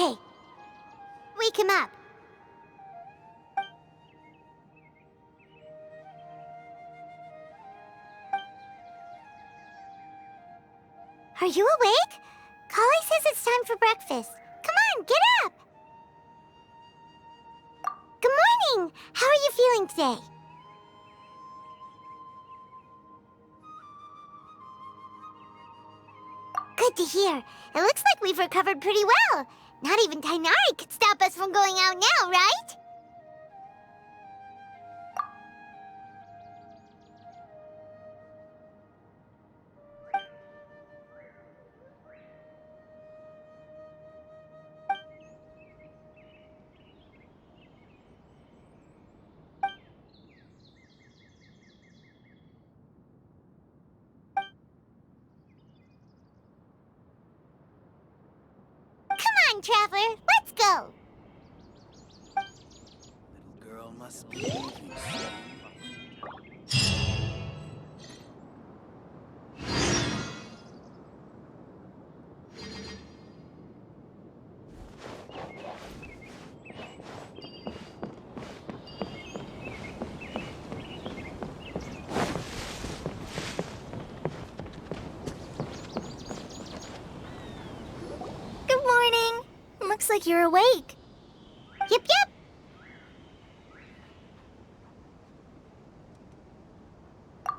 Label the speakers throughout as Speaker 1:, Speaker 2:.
Speaker 1: Okay. Wake him up. Are you awake? Kali says it's time for breakfast. Come on, get up! Good morning! How are you feeling today? Good to hear. It looks like we've recovered pretty well. Not even Tainari could stop us from going out now, right? Come on, Traveler, let's go!
Speaker 2: Little girl must be leaving soon.
Speaker 1: Good morning. Looks like you're awake. Yep.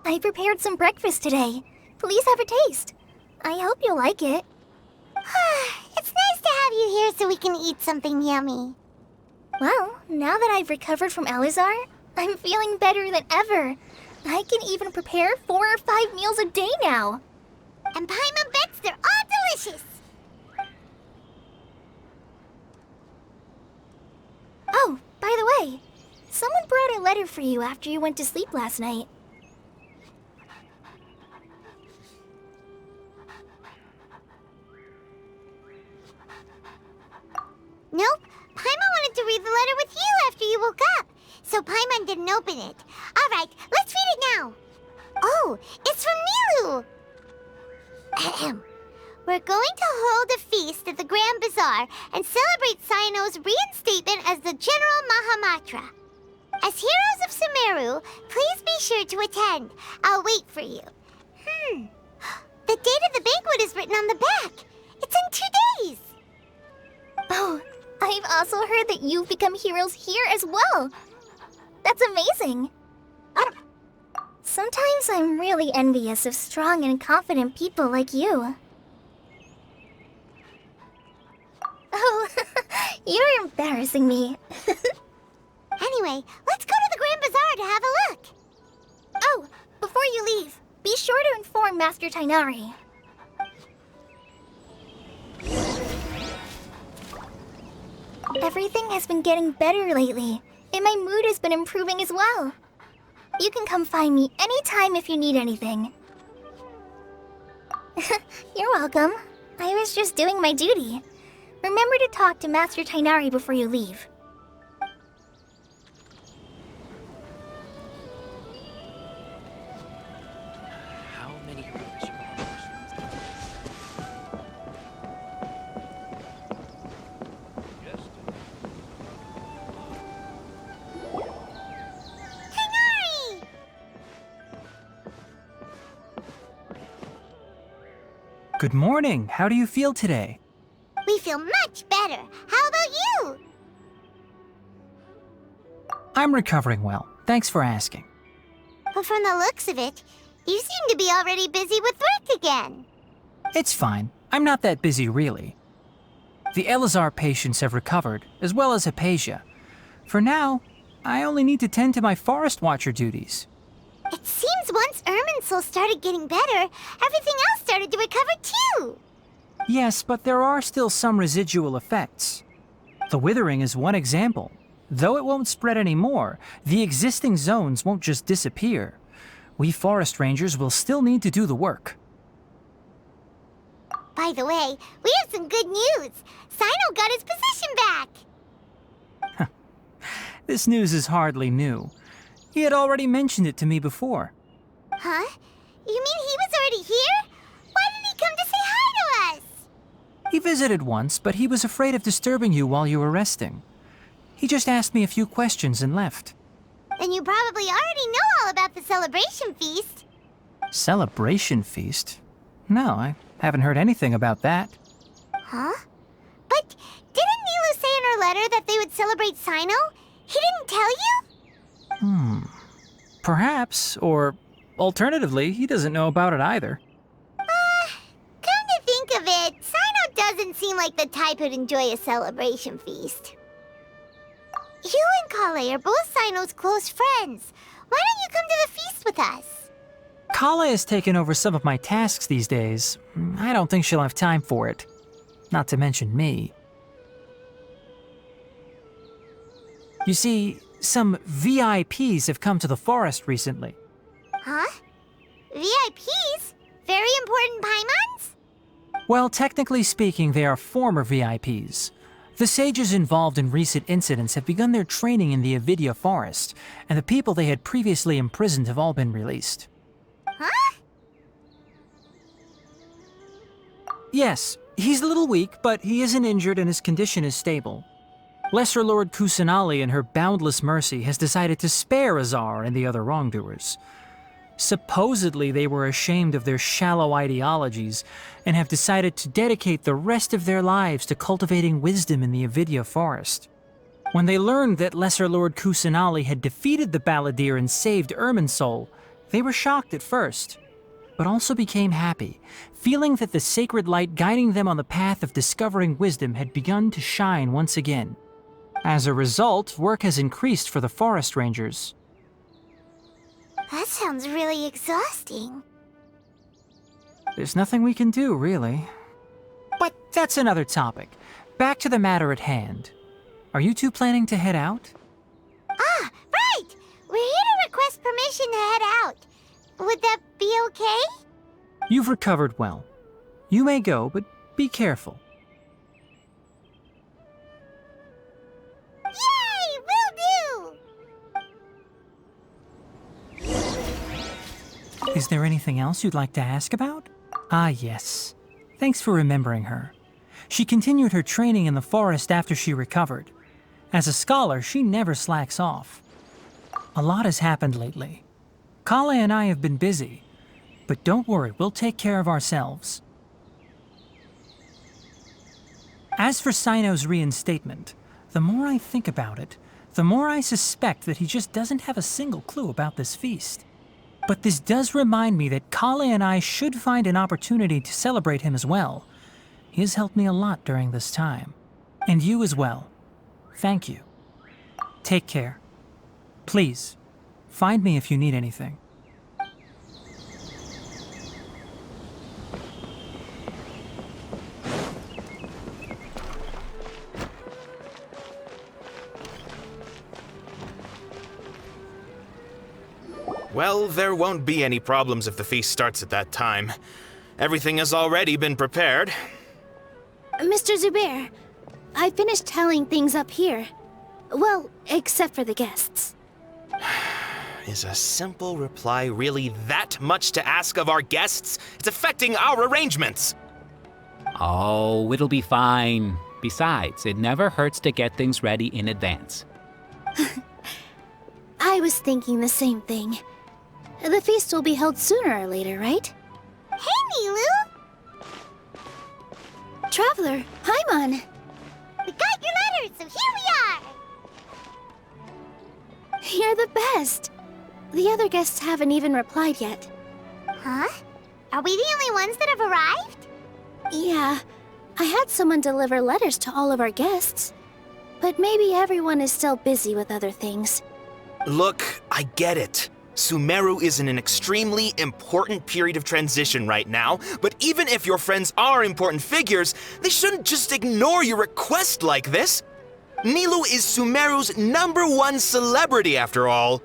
Speaker 1: I prepared some breakfast today. Please have a taste. I hope you'll like it. It's nice to have you here so we can eat something yummy. Well, now that I've recovered from Elazar, I'm feeling better than ever. I can even prepare 4 or 5 meals a day now. And Paimon bets they're all delicious. Oh, by the way, someone brought a letter for you after you went to sleep last night. Nope. Paimon wanted to read the letter with you after you woke up, so Paimon didn't open it. All right, let's read it now. Oh, it's from Nilu. Ahem. We're going to hold a feast at the Grand Bazaar and celebrate Cyano's reinstatement as the General Mahamatra. As heroes of Sumeru, please be sure to attend. I'll wait for you. The date of the banquet is written on the back. It's in 2 days. Oh, I've also heard that you've become heroes here as well. That's amazing. Sometimes I'm really envious of strong and confident people like you. Oh, you're embarrassing me. Anyway, let's go to the Grand Bazaar to have a look. Oh, before you leave, be sure to inform Master Tainari. Everything has been getting better lately, and my mood has been improving as well. You can come find me anytime if you need anything. You're welcome. I was just doing my duty. Remember to talk to Master Tainari before you leave.
Speaker 2: How many rubbish bombs?
Speaker 1: Tainari!
Speaker 3: Good morning. How do you feel today?
Speaker 1: We feel much better. How about you?
Speaker 3: I'm recovering well. Thanks for asking.
Speaker 1: But from the looks of it, you seem to be already busy with work again.
Speaker 3: It's fine. I'm not that busy, really. The Elazar patients have recovered, as well as Hypatia. For now, I only need to tend to my Forest Watcher duties.
Speaker 1: It seems once Irminsul started getting better, everything else started to recover too.
Speaker 3: Yes, but there are still some residual effects. The withering is one example. Though it won't spread anymore, the existing zones won't just disappear. We forest rangers will still need to do the work.
Speaker 1: By the way, we have some good news. Cyno got his position back.
Speaker 3: This news is hardly new. He had already mentioned it to me before.
Speaker 1: Huh? You mean he was already here? Why didn't he come to say hi to us?
Speaker 3: He visited once, but he was afraid of disturbing you while you were resting. He just asked me a few questions and left.
Speaker 1: Then you probably already know all about the celebration feast.
Speaker 3: Celebration feast? No, I haven't heard anything about that.
Speaker 1: Huh? But didn't Nilu say in her letter that they would celebrate Sino? He didn't tell you?
Speaker 3: Perhaps, or alternatively, he doesn't know about it either.
Speaker 1: Come to think of it, Sino doesn't seem like the type who'd enjoy a celebration feast. You and Kale are both Sino's close friends. Why don't you come to the feast with us?
Speaker 3: Kala has taken over some of my tasks these days. I don't think she'll have time for it. Not to mention me. You see, some VIPs have come to the forest recently.
Speaker 1: Huh? VIPs? Very important Paimons?
Speaker 3: Well, technically speaking, they are former VIPs. The sages involved in recent incidents have begun their training in the Avidya forest, and the people they had previously imprisoned have all been released.
Speaker 1: Huh?
Speaker 3: Yes, he's a little weak, but he isn't injured and his condition is stable. Lesser Lord Kusanali, in her boundless mercy, has decided to spare Azar and the other wrongdoers. Supposedly, they were ashamed of their shallow ideologies and have decided to dedicate the rest of their lives to cultivating wisdom in the Avidya forest. When they learned that Lesser Lord Kusanali had defeated the Balladeer and saved Irminsul, they were shocked at first, but also became happy, feeling that the sacred light guiding them on the path of discovering wisdom had begun to shine once again. As a result, work has increased for the forest rangers.
Speaker 1: That sounds really exhausting.
Speaker 3: There's nothing we can do, really. But that's another topic. Back to the matter at hand. Are you two planning to head out?
Speaker 1: Ah, right! We're here to request permission to head out. Would that be okay?
Speaker 3: You've recovered well. You may go, but be careful.
Speaker 1: Yay! Will do!
Speaker 3: Is there anything else you'd like to ask about? Ah, yes. Thanks for remembering her. She continued her training in the forest after she recovered. As a scholar, she never slacks off. A lot has happened lately. Kale and I have been busy, but don't worry, we'll take care of ourselves. As for Sino's reinstatement, the more I think about it, the more I suspect that he just doesn't have a single clue about this feast. But this does remind me that Kale and I should find an opportunity to celebrate him as well. He has helped me a lot during this time. And you as well. Thank you. Take care. Please, find me if you need anything.
Speaker 4: Well, there won't be any problems if the feast starts at that time. Everything has already been prepared.
Speaker 5: Mr. Zubair, I finished tallying things up here. Well, except for the guests.
Speaker 4: Is a simple reply really that much to ask of our guests? It's affecting our arrangements.
Speaker 2: Oh, it'll be fine. Besides, it never hurts to get things ready in advance.
Speaker 5: I was thinking the same thing. The feast will be held sooner or later, right?
Speaker 1: Hey, Nilu!
Speaker 5: Traveler, Paimon!
Speaker 1: We got your letters, so here we are!
Speaker 5: You're the best! The other guests haven't even replied yet.
Speaker 1: Huh? Are we the only ones that have arrived?
Speaker 5: Yeah, I had someone deliver letters to all of our guests. But maybe everyone is still busy with other things.
Speaker 4: Look, I get it. Sumeru is in an extremely important period of transition right now, but even if your friends are important figures, they shouldn't just ignore your request like this. Nilu is Sumeru's #1 celebrity after all.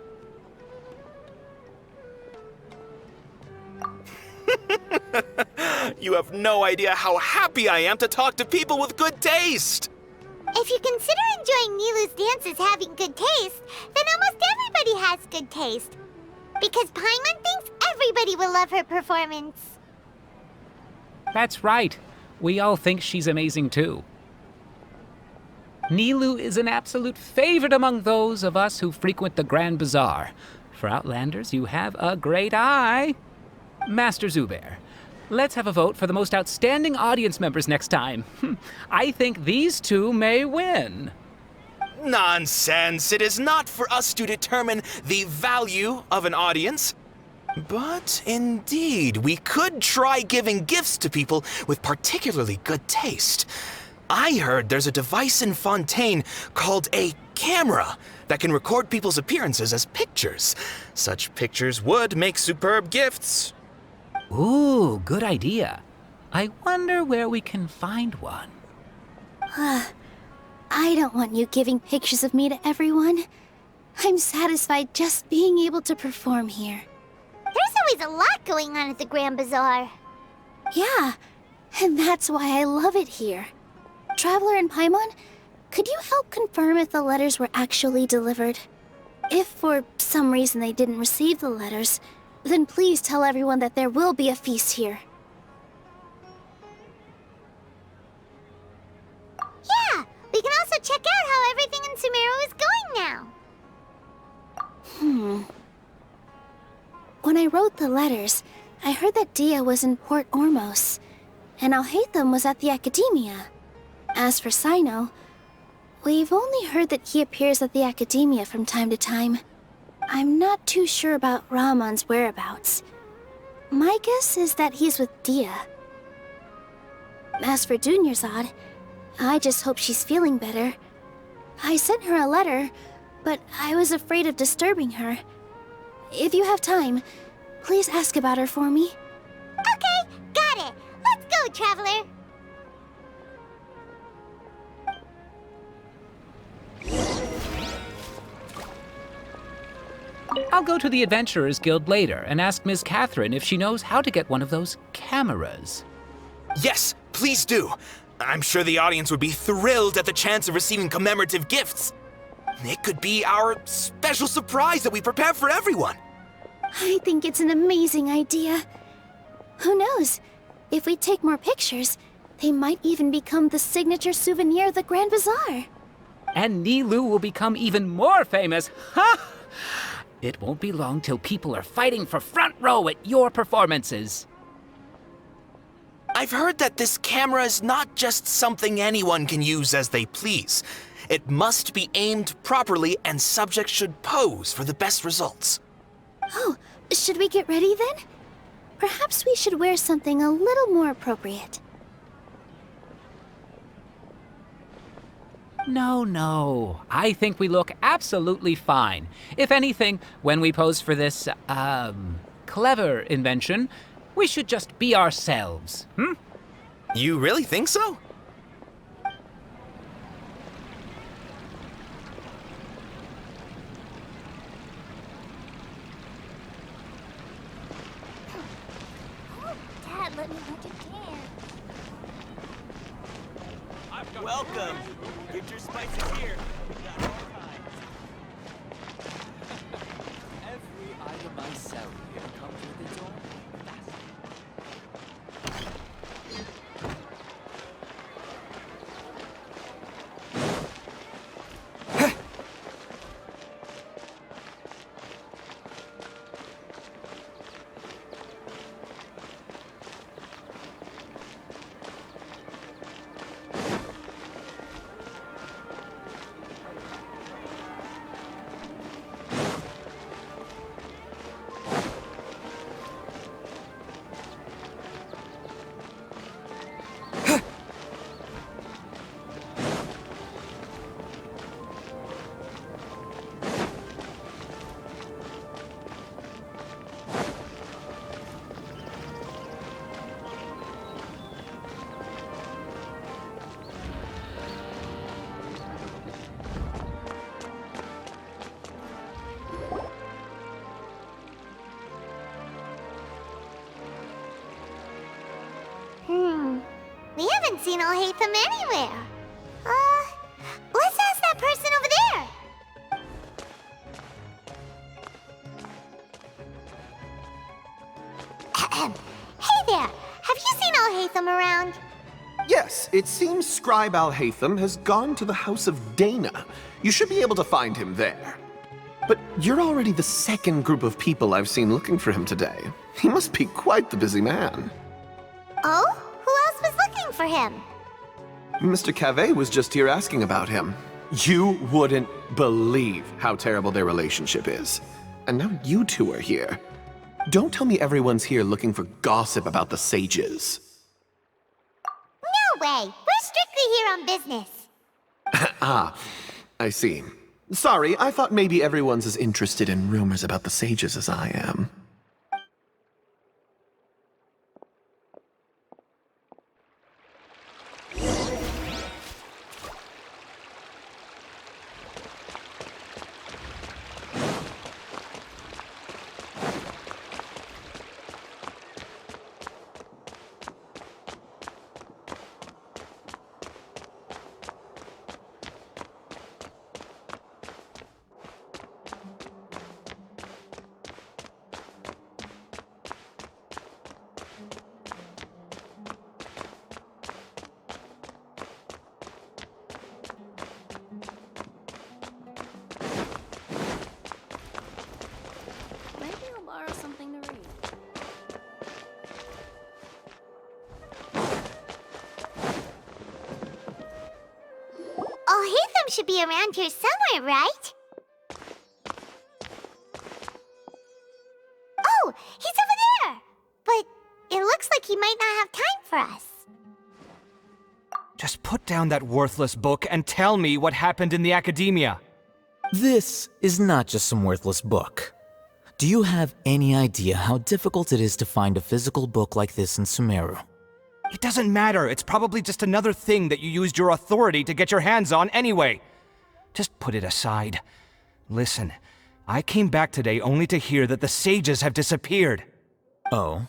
Speaker 4: You have no idea how happy I am to talk to people with good taste.
Speaker 1: If you consider enjoying Nilu's dances having good taste, then almost everybody has good taste. Because Paimon thinks everybody will love her performance.
Speaker 2: That's right. We all think she's amazing too. Nilu is an absolute favorite among those of us who frequent the Grand Bazaar. For Outlanders, you have a great eye. Master Zubair, let's have a vote for the most outstanding audience members next time. I think these two may win.
Speaker 4: Nonsense! It is not for us to determine the value of an audience. But indeed, we could try giving gifts to people with particularly good taste. I heard there's a device in Fontaine called a camera that can record people's appearances as pictures. Such pictures would make superb gifts.
Speaker 2: Ooh, good idea. I wonder where we can find one.
Speaker 5: I don't want you giving pictures of me to everyone. I'm satisfied just being able to perform here.
Speaker 1: There's always a lot going on at the Grand Bazaar.
Speaker 5: Yeah, and that's why I love it here. Traveler and Paimon, could you help confirm if the letters were actually delivered? If for some reason they didn't receive the letters, then please tell everyone that there will be a feast here.
Speaker 1: Yeah, we can also check out how everything in Sumeru is going now.
Speaker 5: When I wrote the letters, I heard that Dia was in Port Ormos, and Alhaitham was at the Academia. As for Sino, we've only heard that he appears at the Academia from time to time. I'm not too sure about Ramon's whereabouts. My guess is that he's with Dia. As for Dunyarzad, I just hope she's feeling better. I sent her a letter, but I was afraid of disturbing her. If you have time, please ask about her for me.
Speaker 1: Okay, got it. Let's go, Traveler.
Speaker 2: I'll go to the Adventurers Guild later and ask Ms. Catherine if she knows how to get one of those cameras.
Speaker 4: Yes, please do. I'm sure the audience would be thrilled at the chance of receiving commemorative gifts. It could be our special surprise that we prepare for everyone.
Speaker 5: I think it's an amazing idea. Who knows? If we take more pictures, they might even become the signature souvenir of the Grand Bazaar.
Speaker 2: And Nilu will become even more famous. Ha! It won't be long till people are fighting for front row at your performances.
Speaker 4: I've heard that this camera is not just something anyone can use as they please. It must be aimed properly, and subjects should pose for the best results.
Speaker 5: Oh, should we get ready then? Perhaps we should wear something a little more appropriate.
Speaker 2: No. I think we look absolutely fine. If anything, when we pose for this, clever invention, we should just be ourselves,
Speaker 4: You really think so?
Speaker 1: Dad, let me hold your can.
Speaker 4: Welcome. Get your spices here.
Speaker 6: Every item I sell here comes with its own
Speaker 1: We haven't seen Alhaitham anywhere. Let's ask that person over there. Hey there, have you seen Alhaitham around?
Speaker 7: it seems Scribe Al-Haytham has gone to the House of Dana. You should be able to find him there. But you're already the second group of people I've seen looking for him today. He must be quite the busy man.
Speaker 1: Oh? Who else was looking for him?
Speaker 7: Mr. Cavey was just here asking about him. You wouldn't believe how terrible their relationship is. And now you two are here. Don't tell me everyone's here looking for gossip about the sages.
Speaker 1: No way! We're strictly here on business.
Speaker 7: Ah, I see. Sorry, I thought maybe everyone's as interested in rumors about the sages as I am.
Speaker 5: Maybe I'll borrow something to read.
Speaker 1: Oh, Haytham should be around here somewhere, right? Oh, he's over there! But it looks like he might not have time for us.
Speaker 8: Just put down that worthless book and tell me what happened in the academia.
Speaker 6: This is not just some worthless book. Do you have any idea how difficult it is to find a physical book like this in Sumeru?
Speaker 8: It doesn't matter. It's probably just another thing that you used your authority to get your hands on anyway. Just put it aside. Listen, I came back today only to hear that the sages have disappeared.
Speaker 6: Oh,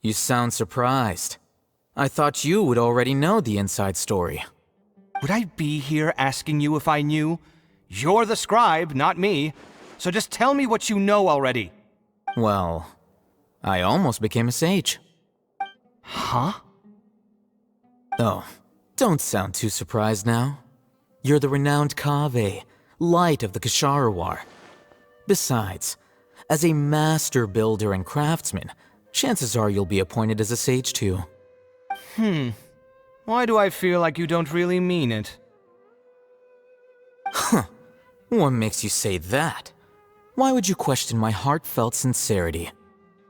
Speaker 6: you sound surprised. I thought you would already know the inside story.
Speaker 8: Would I be here asking you if I knew? You're the scribe, not me. So just tell me what you know already.
Speaker 6: Well, I almost became a sage.
Speaker 8: Huh?
Speaker 6: Oh, don't sound too surprised now. You're the renowned Kaveh, light of the Ksharawar. Besides, as a master builder and craftsman, chances are you'll be appointed as a sage too.
Speaker 8: Why do I feel like you don't really mean it?
Speaker 6: What makes you say that? Why would you question my heartfelt sincerity?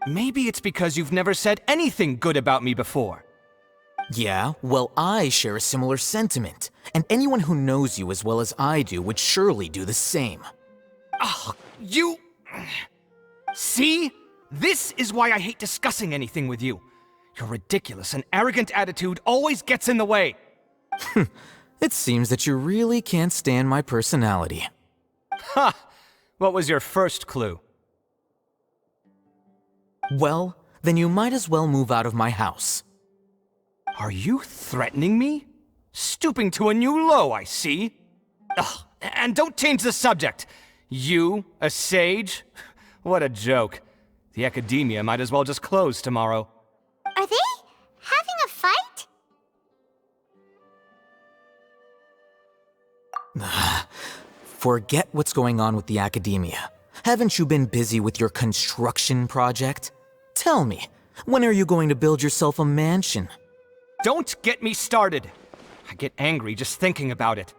Speaker 8: Maybe it's because you've never said anything good about me before.
Speaker 6: Yeah, well, I share a similar sentiment, and anyone who knows you as well as I do would surely do the same.
Speaker 8: You... See? This is why I hate discussing anything with you. Your ridiculous and arrogant attitude always gets in the way.
Speaker 6: It seems that you really can't stand my personality.
Speaker 8: Ha! What was your first clue?
Speaker 6: Well, then you might as well move out of my house.
Speaker 8: Are you threatening me? Stooping to a new low, I see. Ugh, and don't change the subject. You, a sage? What a joke. The academia might as well just close tomorrow.
Speaker 1: Are they having a fight?
Speaker 6: Forget what's going on with the academia. Haven't you been busy with your construction project? Tell me, when are you going to build yourself a mansion?
Speaker 8: Don't get me started. I get angry just thinking about it.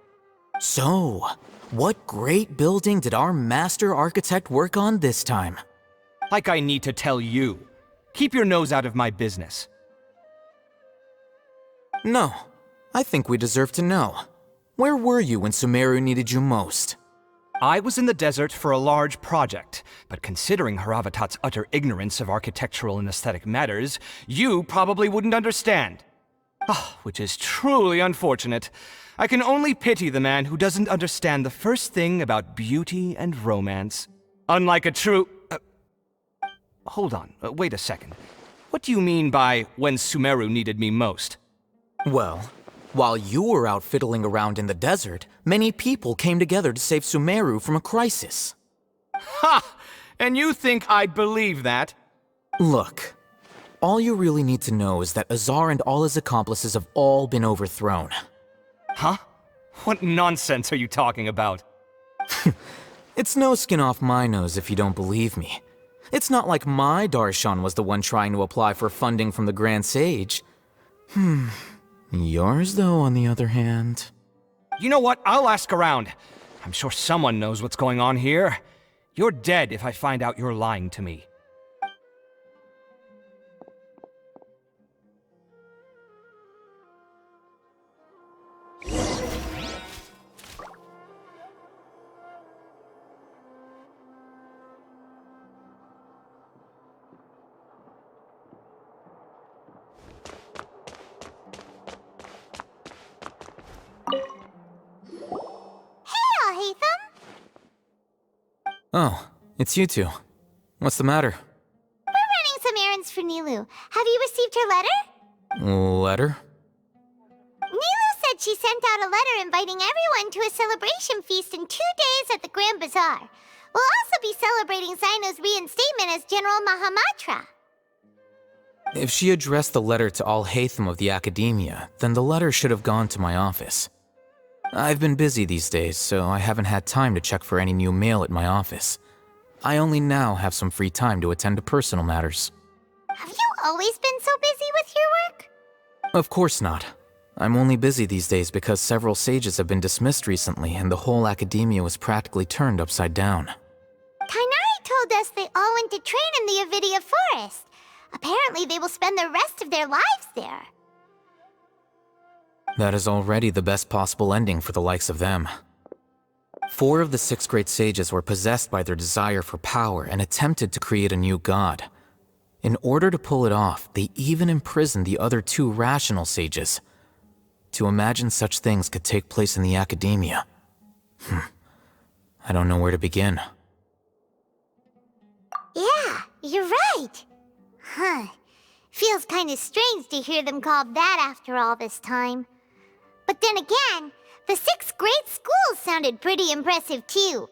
Speaker 6: So, what great building did our master architect work on this time?
Speaker 8: Like I need to tell you. Keep your nose out of my business.
Speaker 6: No, I think we deserve to know. Where were you when Sumeru needed you most?
Speaker 8: I was in the desert for a large project, but considering Haravatat's utter ignorance of architectural and aesthetic matters, you probably wouldn't understand. Which is truly unfortunate. I can only pity the man who doesn't understand the first thing about beauty and romance. Unlike a true... hold on, wait a second. What do you mean by when Sumeru needed me most?
Speaker 6: Well, while you were out fiddling around in the desert, many people came together to save Sumeru from a crisis.
Speaker 8: Ha! And you think I'd believe that?
Speaker 6: Look, All you really need to know is that Azar and all his accomplices have all been overthrown.
Speaker 8: Huh? What nonsense are you talking about?
Speaker 6: It's no skin off my nose if you don't believe me. It's not like my Darshan was the one trying to apply for funding from the Grand Sage. Yours, though, on the other hand...
Speaker 8: You know what? I'll ask around. I'm sure someone knows what's going on here. You're dead if I find out you're lying to me.
Speaker 6: Oh, it's you two. What's the matter?
Speaker 1: We're running some errands for Nilu. Have you received her letter?
Speaker 6: Letter?
Speaker 1: Nilu said she sent out a letter inviting everyone to a celebration feast in 2 days at the Grand Bazaar. We'll also be celebrating Cyno's reinstatement as General Mahamatra.
Speaker 6: If she addressed the letter to all Haytham of the Academia, then the letter should have gone to my office. I've been busy these days, so I haven't had time to check for any new mail at my office. I only now have some free time to attend to personal matters.
Speaker 1: Have you always been so busy with your work?
Speaker 6: Of course not. I'm only busy these days because several sages have been dismissed recently and the whole Academia was practically turned upside down.
Speaker 1: Kainari told us they all went to train in the Avidia Forest. Apparently they will spend the rest of their lives there.
Speaker 6: That is already the best possible ending for the likes of them. 4 of the 6 great sages were possessed by their desire for power and attempted to create a new god. In order to pull it off, they even imprisoned the other 2 rational sages. To imagine such things could take place in the Academia. I don't know where to begin.
Speaker 1: Yeah, you're right. Feels kinda strange to hear them called that after all this time. But then again, the 6 great schools sounded pretty impressive too.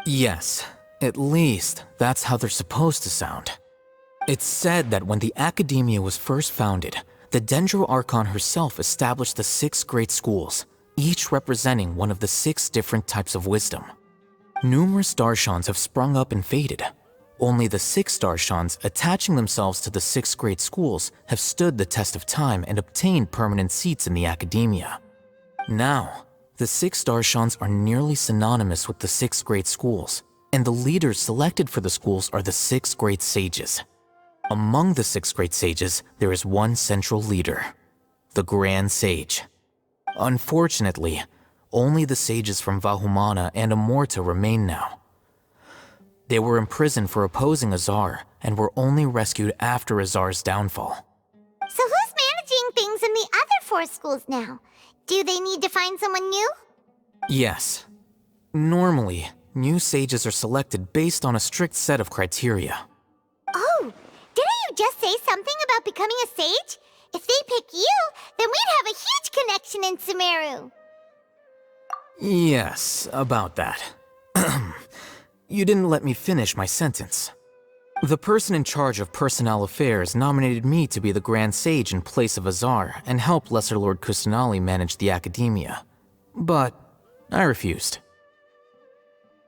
Speaker 6: Yes, at least that's how they're supposed to sound. It's said that when the Academia was first founded, the Dendro Archon herself established the 6 great schools, each representing one of the 6 different types of wisdom. Numerous Darshans have sprung up and faded. Only the 6 Darshans attaching themselves to the 6 great schools have stood the test of time and obtained permanent seats in the Academia. Now, the 6 Darshans are nearly synonymous with the 6 great schools, and the leaders selected for the schools are the 6 great sages. Among the 6 great sages, there is one central leader, the Grand Sage. Unfortunately, only the sages from Vahumana and Amorta remain now. They were imprisoned for opposing Azar and were only rescued after Azar's downfall.
Speaker 1: So who's managing things in the other 4 schools now? Do they need to find someone new?
Speaker 6: Yes. Normally, new sages are selected based on a strict set of criteria.
Speaker 1: Oh, didn't you just say something about becoming a sage? If they pick you, then we'd have a huge connection in Sumeru.
Speaker 6: Yes, about that. You didn't let me finish my sentence. The person in charge of personnel affairs nominated me to be the Grand Sage in place of Azar and help Lesser Lord Kusanali manage the Academia. But I refused.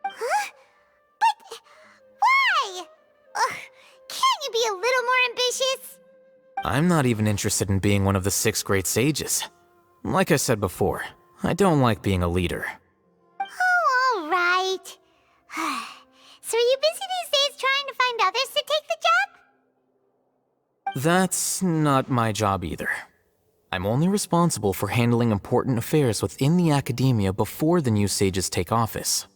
Speaker 1: Huh? But why? Can't you be a little more ambitious?
Speaker 6: I'm not even interested in being one of the 6 great sages. Like I said before, I don't like being a leader.
Speaker 1: Oh, all right. So are you busy these days trying to find others to take the job?
Speaker 6: That's not my job either. I'm only responsible for handling important affairs within the Academia before the new sages take office.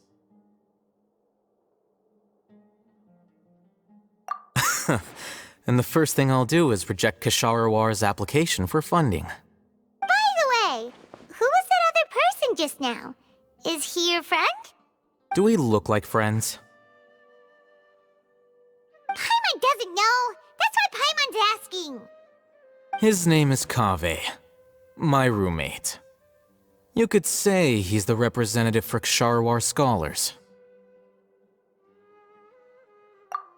Speaker 6: And the first thing I'll do is reject Kasharawar's application for funding.
Speaker 1: By the way, who was that other person just now? Is he your friend?
Speaker 6: Do we look like friends?
Speaker 1: Paimon doesn't know. That's why Paimon's asking.
Speaker 6: His name is Kaveh, my roommate. You could say he's the representative for Ksharawar scholars.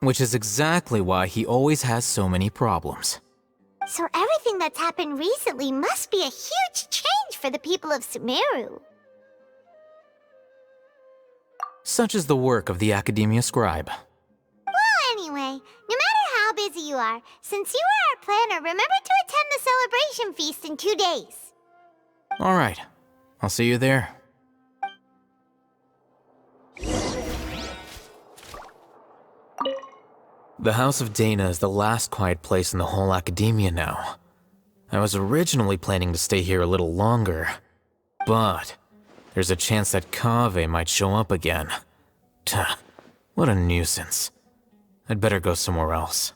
Speaker 6: Which is exactly why he always has so many problems.
Speaker 1: So everything that's happened recently must be a huge change for the people of Sumeru.
Speaker 6: Such is the work of the Academia Scribe.
Speaker 1: Well, anyway, no matter how busy you are, since you are our planner, remember to attend the celebration feast in 2 days.
Speaker 6: Alright, I'll see you there. The House of Dana is the last quiet place in the whole Academia now. I was originally planning to stay here a little longer, but there's a chance that Kaveh might show up again. Tuh, what a nuisance. I'd better go somewhere else.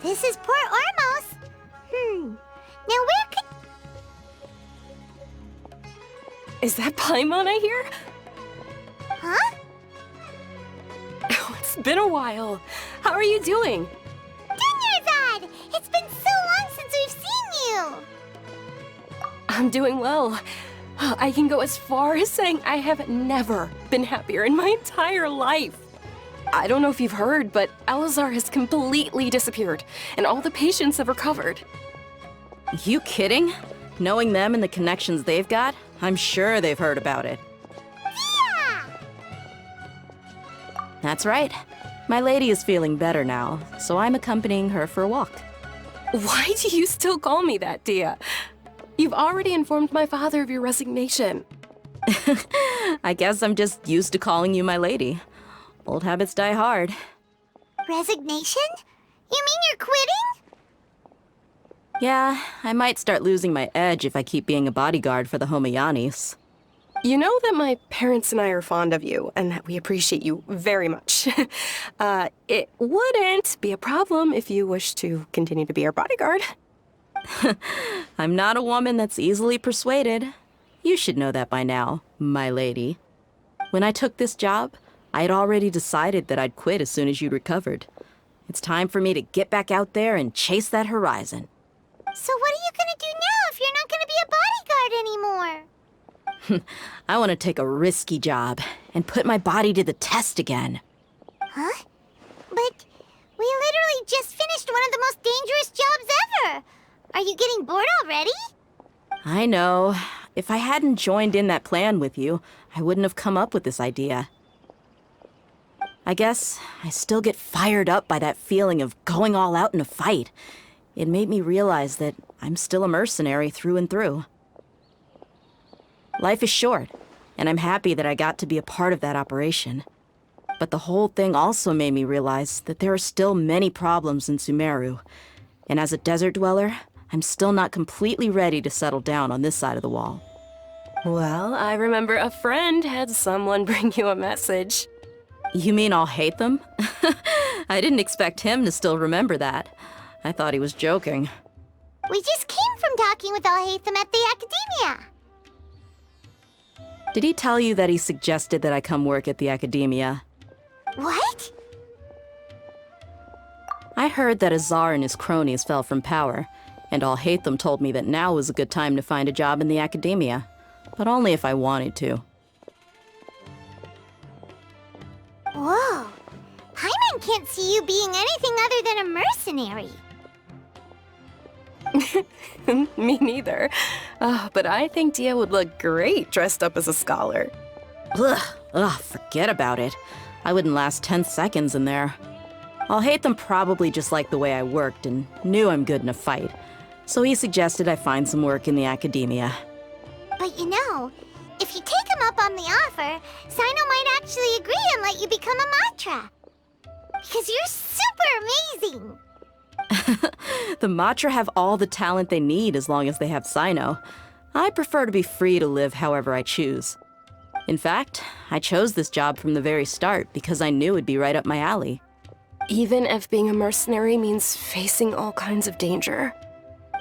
Speaker 1: This is Port Ormos. Now where could...
Speaker 9: Is that Paimon I hear?
Speaker 1: Huh?
Speaker 9: Oh, it's been a while. How are you doing?
Speaker 1: Dunyarzad! It's been so long since we've seen you!
Speaker 9: I'm doing well. I can go as far as saying I have never been happier in my entire life. I don't know if you've heard, but Elazar has completely disappeared, and all the patients have recovered.
Speaker 10: You kidding? Knowing them and the connections they've got, I'm sure they've heard about it.
Speaker 1: Yeah!
Speaker 10: That's right. My lady is feeling better now, so I'm accompanying her for a walk.
Speaker 9: Why do you still call me that, Dia? You've already informed my father of your resignation.
Speaker 10: I guess I'm just used to calling you my lady. Old habits die hard.
Speaker 1: Resignation? You mean you're quitting?
Speaker 10: Yeah, I might start losing my edge if I keep being a bodyguard for the Homayanis.
Speaker 9: You know that my parents and I are fond of you, and that we appreciate you very much. It wouldn't be a problem if you wish to continue to be our bodyguard.
Speaker 10: I'm not a woman that's easily persuaded. You should know that by now, my lady. When I took this job, I had already decided that I'd quit as soon as you'd recovered. It's time for me to get back out there and chase that horizon.
Speaker 1: So what are you gonna do now if you're not gonna be a bodyguard anymore?
Speaker 10: I want to take a risky job and put my body to the test again.
Speaker 1: Huh? But we literally just finished one of the most dangerous jobs ever! Are you getting bored already?
Speaker 10: I know. If I hadn't joined in that plan with you, I wouldn't have come up with this idea. I guess I still get fired up by that feeling of going all out in a fight. It made me realize that I'm still a mercenary through and through. Life is short, and I'm happy that I got to be a part of that operation. But the whole thing also made me realize that there are still many problems in Sumeru. And as a desert dweller, I'm still not completely ready to settle down on this side of the wall.
Speaker 9: Well, I remember a friend had someone bring you a message.
Speaker 10: You mean I'll hate them? I didn't expect him to still remember that. I thought he was joking.
Speaker 1: We just came from talking with Alhaitham at the Academia.
Speaker 10: Did he tell you that he suggested that I come work at the Academia?
Speaker 1: What?
Speaker 10: I heard that Azar and his cronies fell from power, and Alhaitham told me that now was a good time to find a job in the Academia, but only if I wanted to.
Speaker 1: Whoa. Paimon can't see you being anything other than a mercenary.
Speaker 9: Me neither. But I think Dia would look great dressed up as a scholar.
Speaker 10: Ugh, forget about it. I wouldn't last 10 seconds in there. Alhaitham probably just liked the way I worked and knew I'm good in a fight, so he suggested I find some work in the Academia.
Speaker 1: But you know, if you take him up on the offer, Sino might actually agree and let you become a Matra. Because you're super amazing!
Speaker 10: The Matra have all the talent they need as long as they have Sino. I prefer to be free to live however I choose. In fact, I chose this job from the very start because I knew it'd be right up my alley.
Speaker 9: Even if being a mercenary means facing all kinds of danger.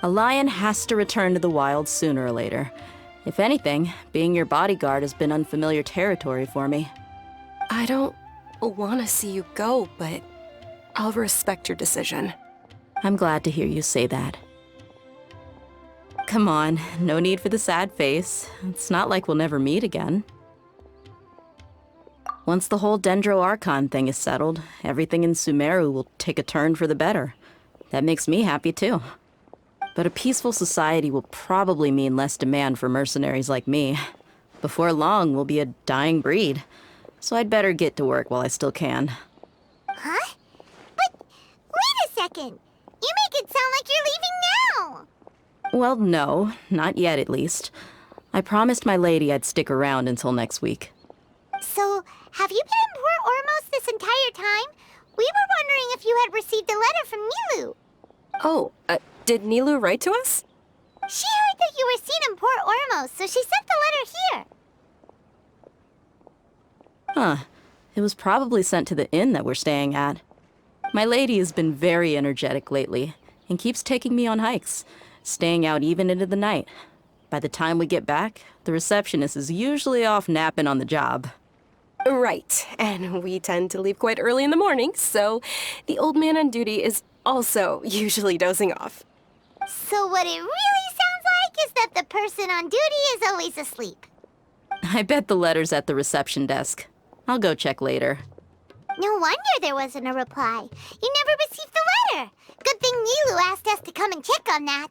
Speaker 10: A lion has to return to the wild sooner or later. If anything, being your bodyguard has been unfamiliar territory for me.
Speaker 9: I don't want to see you go, but I'll respect your decision.
Speaker 10: I'm glad to hear you say that. Come on, no need for the sad face. It's not like we'll never meet again. Once the whole Dendro Archon thing is settled, everything in Sumeru will take a turn for the better. That makes me happy too. But a peaceful society will probably mean less demand for mercenaries like me. Before long, we'll be a dying breed. So I'd better get to work while I still can.
Speaker 1: Huh? But wait a second! You make it sound like you're leaving now!
Speaker 10: Well, no, not yet at least. I promised my lady I'd stick around until next week.
Speaker 1: So, have you been in Port Ormos this entire time? We were wondering if you had received a letter from Nilu.
Speaker 9: Oh, did Nilu write to us?
Speaker 1: She heard that you were seen in Port Ormos, so she sent the letter here.
Speaker 10: Huh. It was probably sent to the inn that we're staying at. My lady has been very energetic lately and keeps taking me on hikes, staying out even into the night. By the time we get back, the receptionist is usually off napping on the job.
Speaker 9: Right, and we tend to leave quite early in the morning, so the old man on duty is also usually dozing off.
Speaker 1: So what it really sounds like is that the person on duty is always asleep.
Speaker 10: I bet the letter's at the reception desk. I'll go check later.
Speaker 1: No wonder there wasn't a reply. You never received the letter. Good thing Nilu asked us to come and check on that.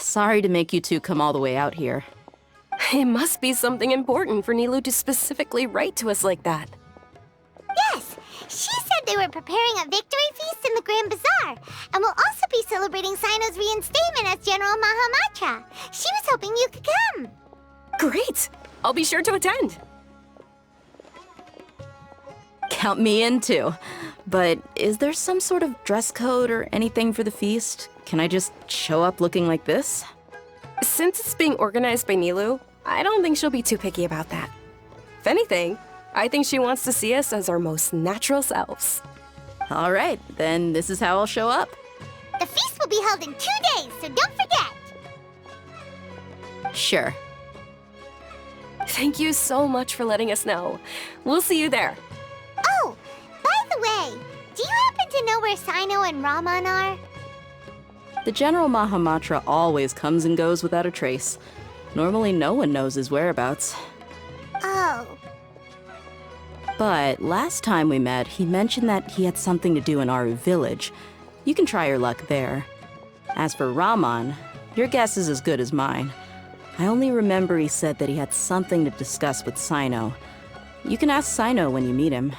Speaker 10: Sorry to make you two come all the way out here.
Speaker 9: It must be something important for Nilu to specifically write to us like that.
Speaker 1: Yes, she said they were preparing a victory feast in the Grand Bazaar, and will also be celebrating Sino's reinstatement as General Mahamatra. She was hoping you could come.
Speaker 9: Great! I'll be sure to attend.
Speaker 10: Count me in too. But is there some sort of dress code or anything for the feast? Can I just show up looking like this?
Speaker 9: Since it's being organized by Nilu, I don't think she'll be too picky about that. If anything, I think she wants to see us as our most natural selves.
Speaker 10: All right, then this is how I'll show up.
Speaker 1: The feast will be held in 2 days, so don't forget.
Speaker 10: Sure.
Speaker 9: Thank you so much for letting us know. We'll see you there.
Speaker 1: Oh, by the way, do you happen to know where Sino and Raman are?
Speaker 10: The General Mahamatra always comes and goes without a trace. Normally no one knows his whereabouts.
Speaker 1: Oh.
Speaker 10: But last time we met, he mentioned that he had something to do in Aru village. You can try your luck there. As for Raman, your guess is as good as mine. I only remember he said that he had something to discuss with Sino. You can ask Sino when you meet him.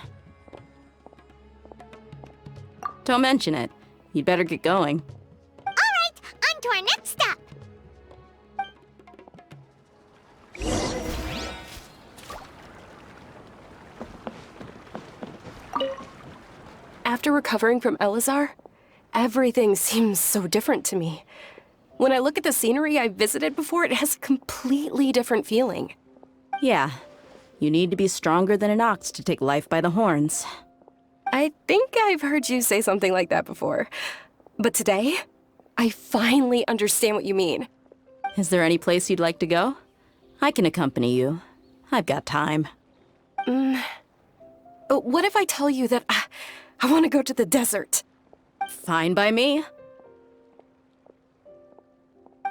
Speaker 10: Don't mention it. You'd better get going.
Speaker 1: All right, on to our next stop.
Speaker 9: After recovering from Elazar, everything seems so different to me. When I look at the scenery I visited before, it has a completely different feeling.
Speaker 10: Yeah, you need to be stronger than an ox to take life by the horns.
Speaker 9: I think I've heard you say something like that before. But today, I finally understand what you mean.
Speaker 10: Is there any place you'd like to go? I can accompany you. I've got time.
Speaker 9: What if I tell you that I want to go to the desert?
Speaker 10: Fine by me.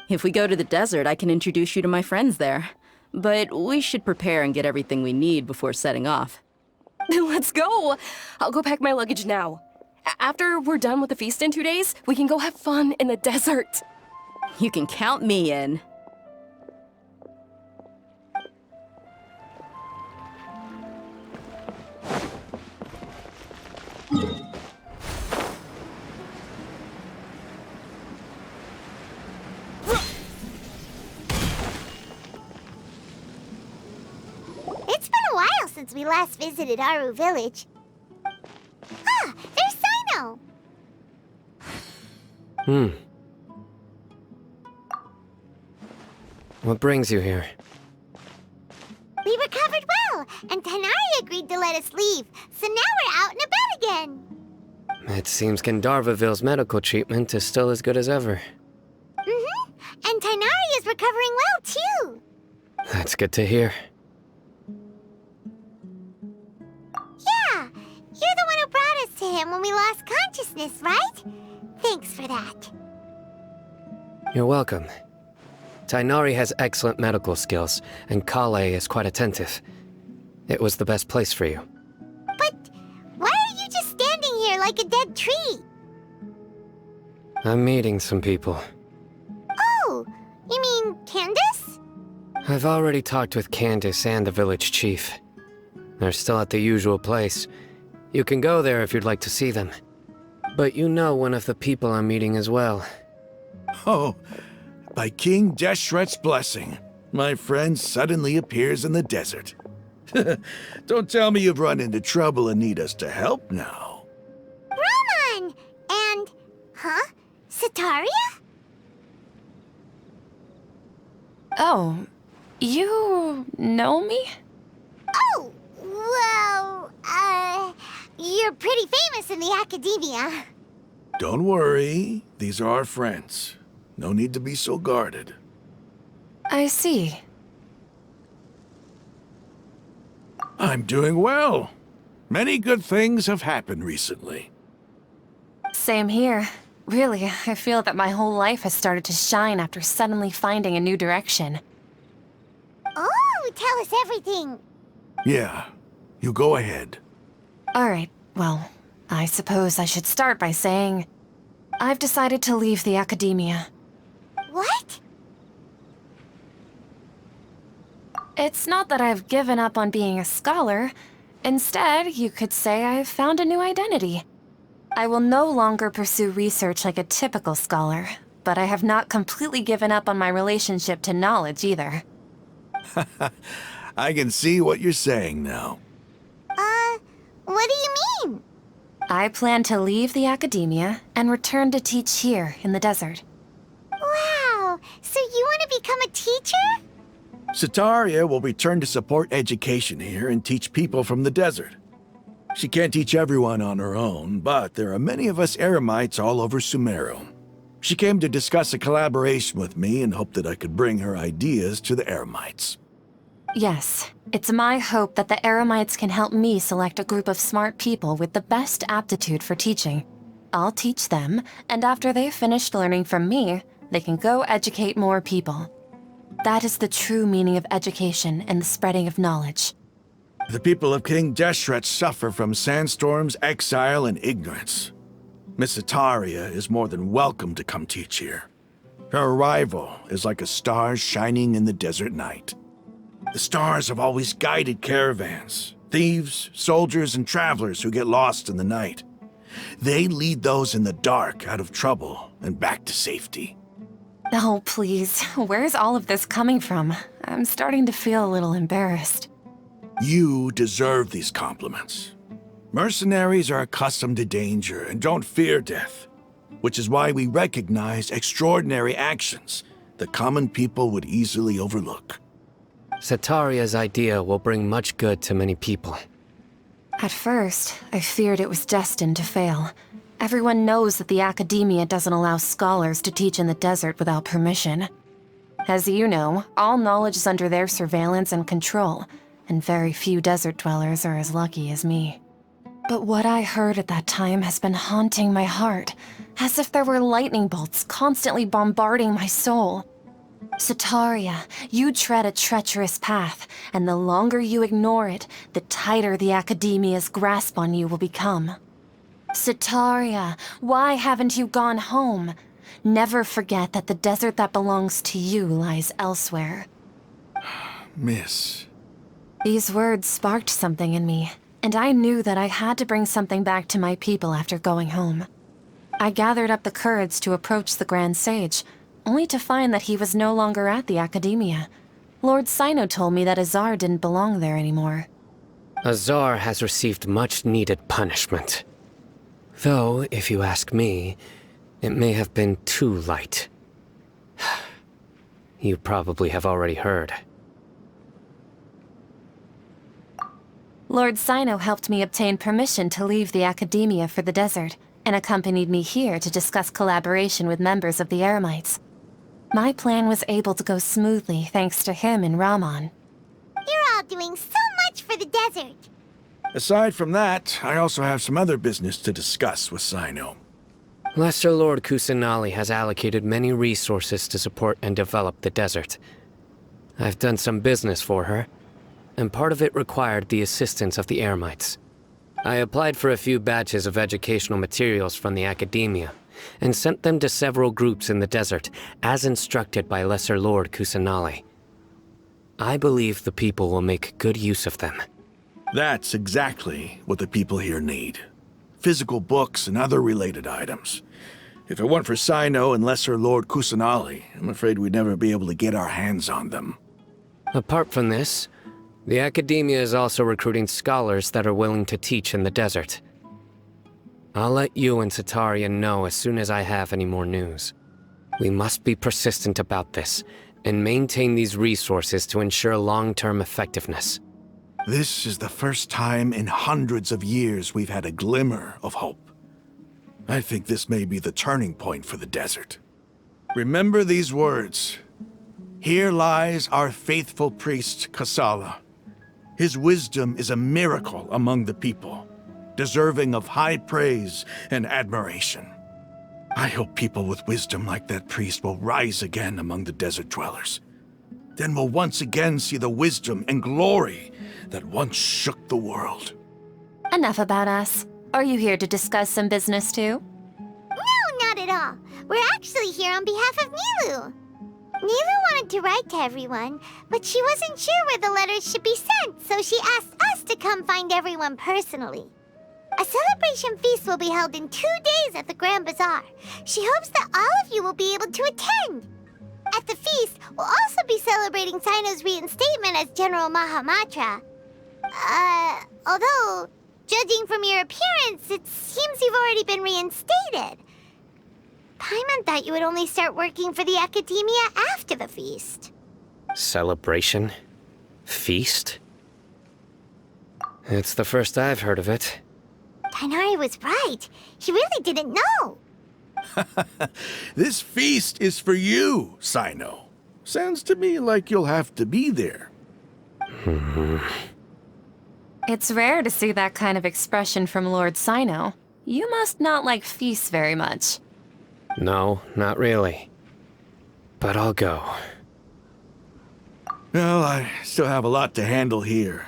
Speaker 10: If we go to the desert, I can introduce you to my friends there. But we should prepare and get everything we need before setting off.
Speaker 9: Let's go! I'll go pack my luggage now. After we're done with the feast in 2 days, we can go have fun in the desert.
Speaker 10: You can count me in.
Speaker 1: It's been a while since we last visited Aru village. Ah, there's Sino!
Speaker 11: What brings you here?
Speaker 1: We recovered well, and Tainari agreed to let us leave, so now we're out and about again.
Speaker 11: It seems Gandharvaville's medical treatment is still as good as ever.
Speaker 1: Mm-hmm, and Tainari is recovering well, too.
Speaker 11: That's good to hear.
Speaker 1: Yeah, you're the one who brought us to him when we lost consciousness, right? Thanks for that.
Speaker 11: You're welcome. Tainari has excellent medical skills, and Kale is quite attentive. It was the best place for you.
Speaker 1: But why are you just standing here like a dead tree?
Speaker 11: I'm meeting some people.
Speaker 1: Oh, you mean Candace?
Speaker 11: I've already talked with Candace and the village chief. They're still at the usual place. You can go there if you'd like to see them. But you know one of the people I'm meeting as well.
Speaker 12: Oh, by King Deshret's blessing, my friend suddenly appears in the desert. Don't tell me you've run into trouble and need us to help now.
Speaker 1: Raman! And... huh? Sataria?
Speaker 9: Oh, you know me?
Speaker 1: Oh, well, you're pretty famous in the academia.
Speaker 12: Don't worry, these are our friends. No need to be so guarded.
Speaker 9: I see.
Speaker 12: I'm doing well. Many good things have happened recently.
Speaker 13: Same here. Really, I feel that my whole life has started to shine after suddenly finding a new direction.
Speaker 1: Oh, tell us everything.
Speaker 12: Yeah, you go ahead.
Speaker 13: Alright, well, I suppose I should start by saying I've decided to leave the academia.
Speaker 1: What?
Speaker 13: It's not that I've given up on being a scholar. Instead, you could say I've found a new identity. I will no longer pursue research like a typical scholar, but I have not completely given up on my relationship to knowledge either.
Speaker 12: I can see what you're saying now.
Speaker 1: What do you mean?
Speaker 13: I plan to leave the academia and return to teach here in the desert.
Speaker 1: Wow, so you want to become a teacher?
Speaker 12: Sataria will return to support education here and teach people from the desert. She can't teach everyone on her own, but there are many of us eremites all over Sumeru. She came to discuss a collaboration with me and hoped that I could bring her ideas to the eremites.
Speaker 13: Yes, it's my hope that the Eremites can help me select a group of smart people with the best aptitude for teaching. I'll teach them, and after they've finished learning from me, they can go educate more people. That is the true meaning of education and the spreading of knowledge.
Speaker 12: The people of King Deshret suffer from sandstorms, exile, and ignorance. Miss Itaria is more than welcome to come teach here. Her arrival is like a star shining in the desert night. The stars have always guided caravans, thieves, soldiers, and travelers who get lost in the night. They lead those in the dark out of trouble and back to safety.
Speaker 13: Oh, please. Where's all of this coming from? I'm starting to feel a little embarrassed.
Speaker 12: You deserve these compliments. Mercenaries are accustomed to danger and don't fear death, which is why we recognize extraordinary actions that common people would easily overlook.
Speaker 11: Setaria's idea will bring much good to many people.
Speaker 13: At first, I feared it was destined to fail. Everyone knows that the Academia doesn't allow scholars to teach in the desert without permission. As you know, all knowledge is under their surveillance and control, and very few desert dwellers are as lucky as me. But what I heard at that time has been haunting my heart, as if there were lightning bolts constantly bombarding my soul. Setaria, you tread a treacherous path, and the longer you ignore it, the tighter the Academia's grasp on you will become. Setaria, why haven't you gone home? Never forget that the desert that belongs to you lies elsewhere.
Speaker 12: Miss.
Speaker 13: These words sparked something in me, and I knew that I had to bring something back to my people after going home. I gathered up the courage to approach the Grand Sage, only to find that he was no longer at the Academia. Lord Sino told me that Azar didn't belong there anymore.
Speaker 11: Azar has received much-needed punishment. Though, if you ask me, it may have been too light. You probably have already heard.
Speaker 13: Lord Sino helped me obtain permission to leave the Academia for the desert, and accompanied me here to discuss collaboration with members of the Eremites. My plan was able to go smoothly thanks to him and Rahman.
Speaker 1: You're all doing so much for the desert.
Speaker 12: Aside from that, I also have some other business to discuss with Sino.
Speaker 11: Lesser Lord Kusanali has allocated many resources to support and develop the desert. I've done some business for her, and part of it required the assistance of the Eremites. I applied for a few batches of educational materials from the Academia, and sent them to several groups in the desert, as instructed by Lesser Lord Kusanali. I believe the people will make good use of them.
Speaker 12: That's exactly what the people here need. Physical books and other related items. If it weren't for Sino and Lesser Lord Kusanali, I'm afraid we'd never be able to get our hands on them.
Speaker 11: Apart from this, the Academia is also recruiting scholars that are willing to teach in the desert. I'll let you and Setaria know as soon as I have any more news. We must be persistent about this, and maintain these resources to ensure long-term effectiveness.
Speaker 12: This is the first time in hundreds of years we've had a glimmer of hope. I think this may be the turning point for the desert. Remember these words. Here lies our faithful priest, Kasala. His wisdom is a miracle among the people, deserving of high praise and admiration. I hope people with wisdom like that priest will rise again among the desert dwellers. Then we'll once again see the wisdom and glory that once shook the world.
Speaker 13: Enough about us. Are you here to discuss some business too?
Speaker 1: No, not at all. We're actually here on behalf of Nilu. Nilu wanted to write to everyone, but she wasn't sure where the letters should be sent, so she asked us to come find everyone personally. A celebration feast will be held in 2 days at the Grand Bazaar. She hopes that all of you will be able to attend. At the feast, we'll also be celebrating Sino's reinstatement as General Mahamatra. Although, judging from your appearance, it seems you've already been reinstated. Paimon thought you would only start working for the Academia after the feast.
Speaker 11: Celebration? Feast? It's the first I've heard of it.
Speaker 1: Tighnari was right. He really didn't know.
Speaker 12: This feast is for you, Sino. Sounds to me like you'll have to be there.
Speaker 13: It's rare to see that kind of expression from Lord Sino. You must not like feasts very much.
Speaker 11: No, not really. But I'll go.
Speaker 12: Well, I still have a lot to handle here.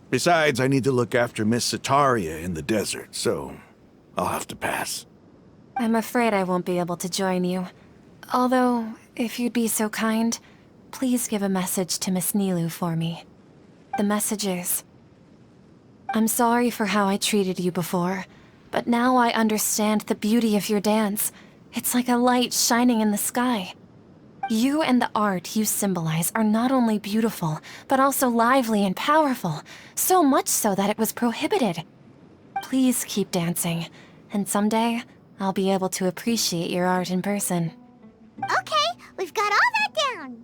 Speaker 12: Besides, I need to look after Miss Sataria in the desert, so I'll have to pass.
Speaker 13: I'm afraid I won't be able to join you. Although, if you'd be so kind, please give a message to Miss Nilu for me. The message is, I'm sorry for how I treated you before, but now I understand the beauty of your dance. It's like a light shining in the sky. You and the art you symbolize are not only beautiful, but also lively and powerful, so much so that it was prohibited. Please keep dancing, and someday I'll be able to appreciate your art in person.
Speaker 1: Okay, we've got all that down.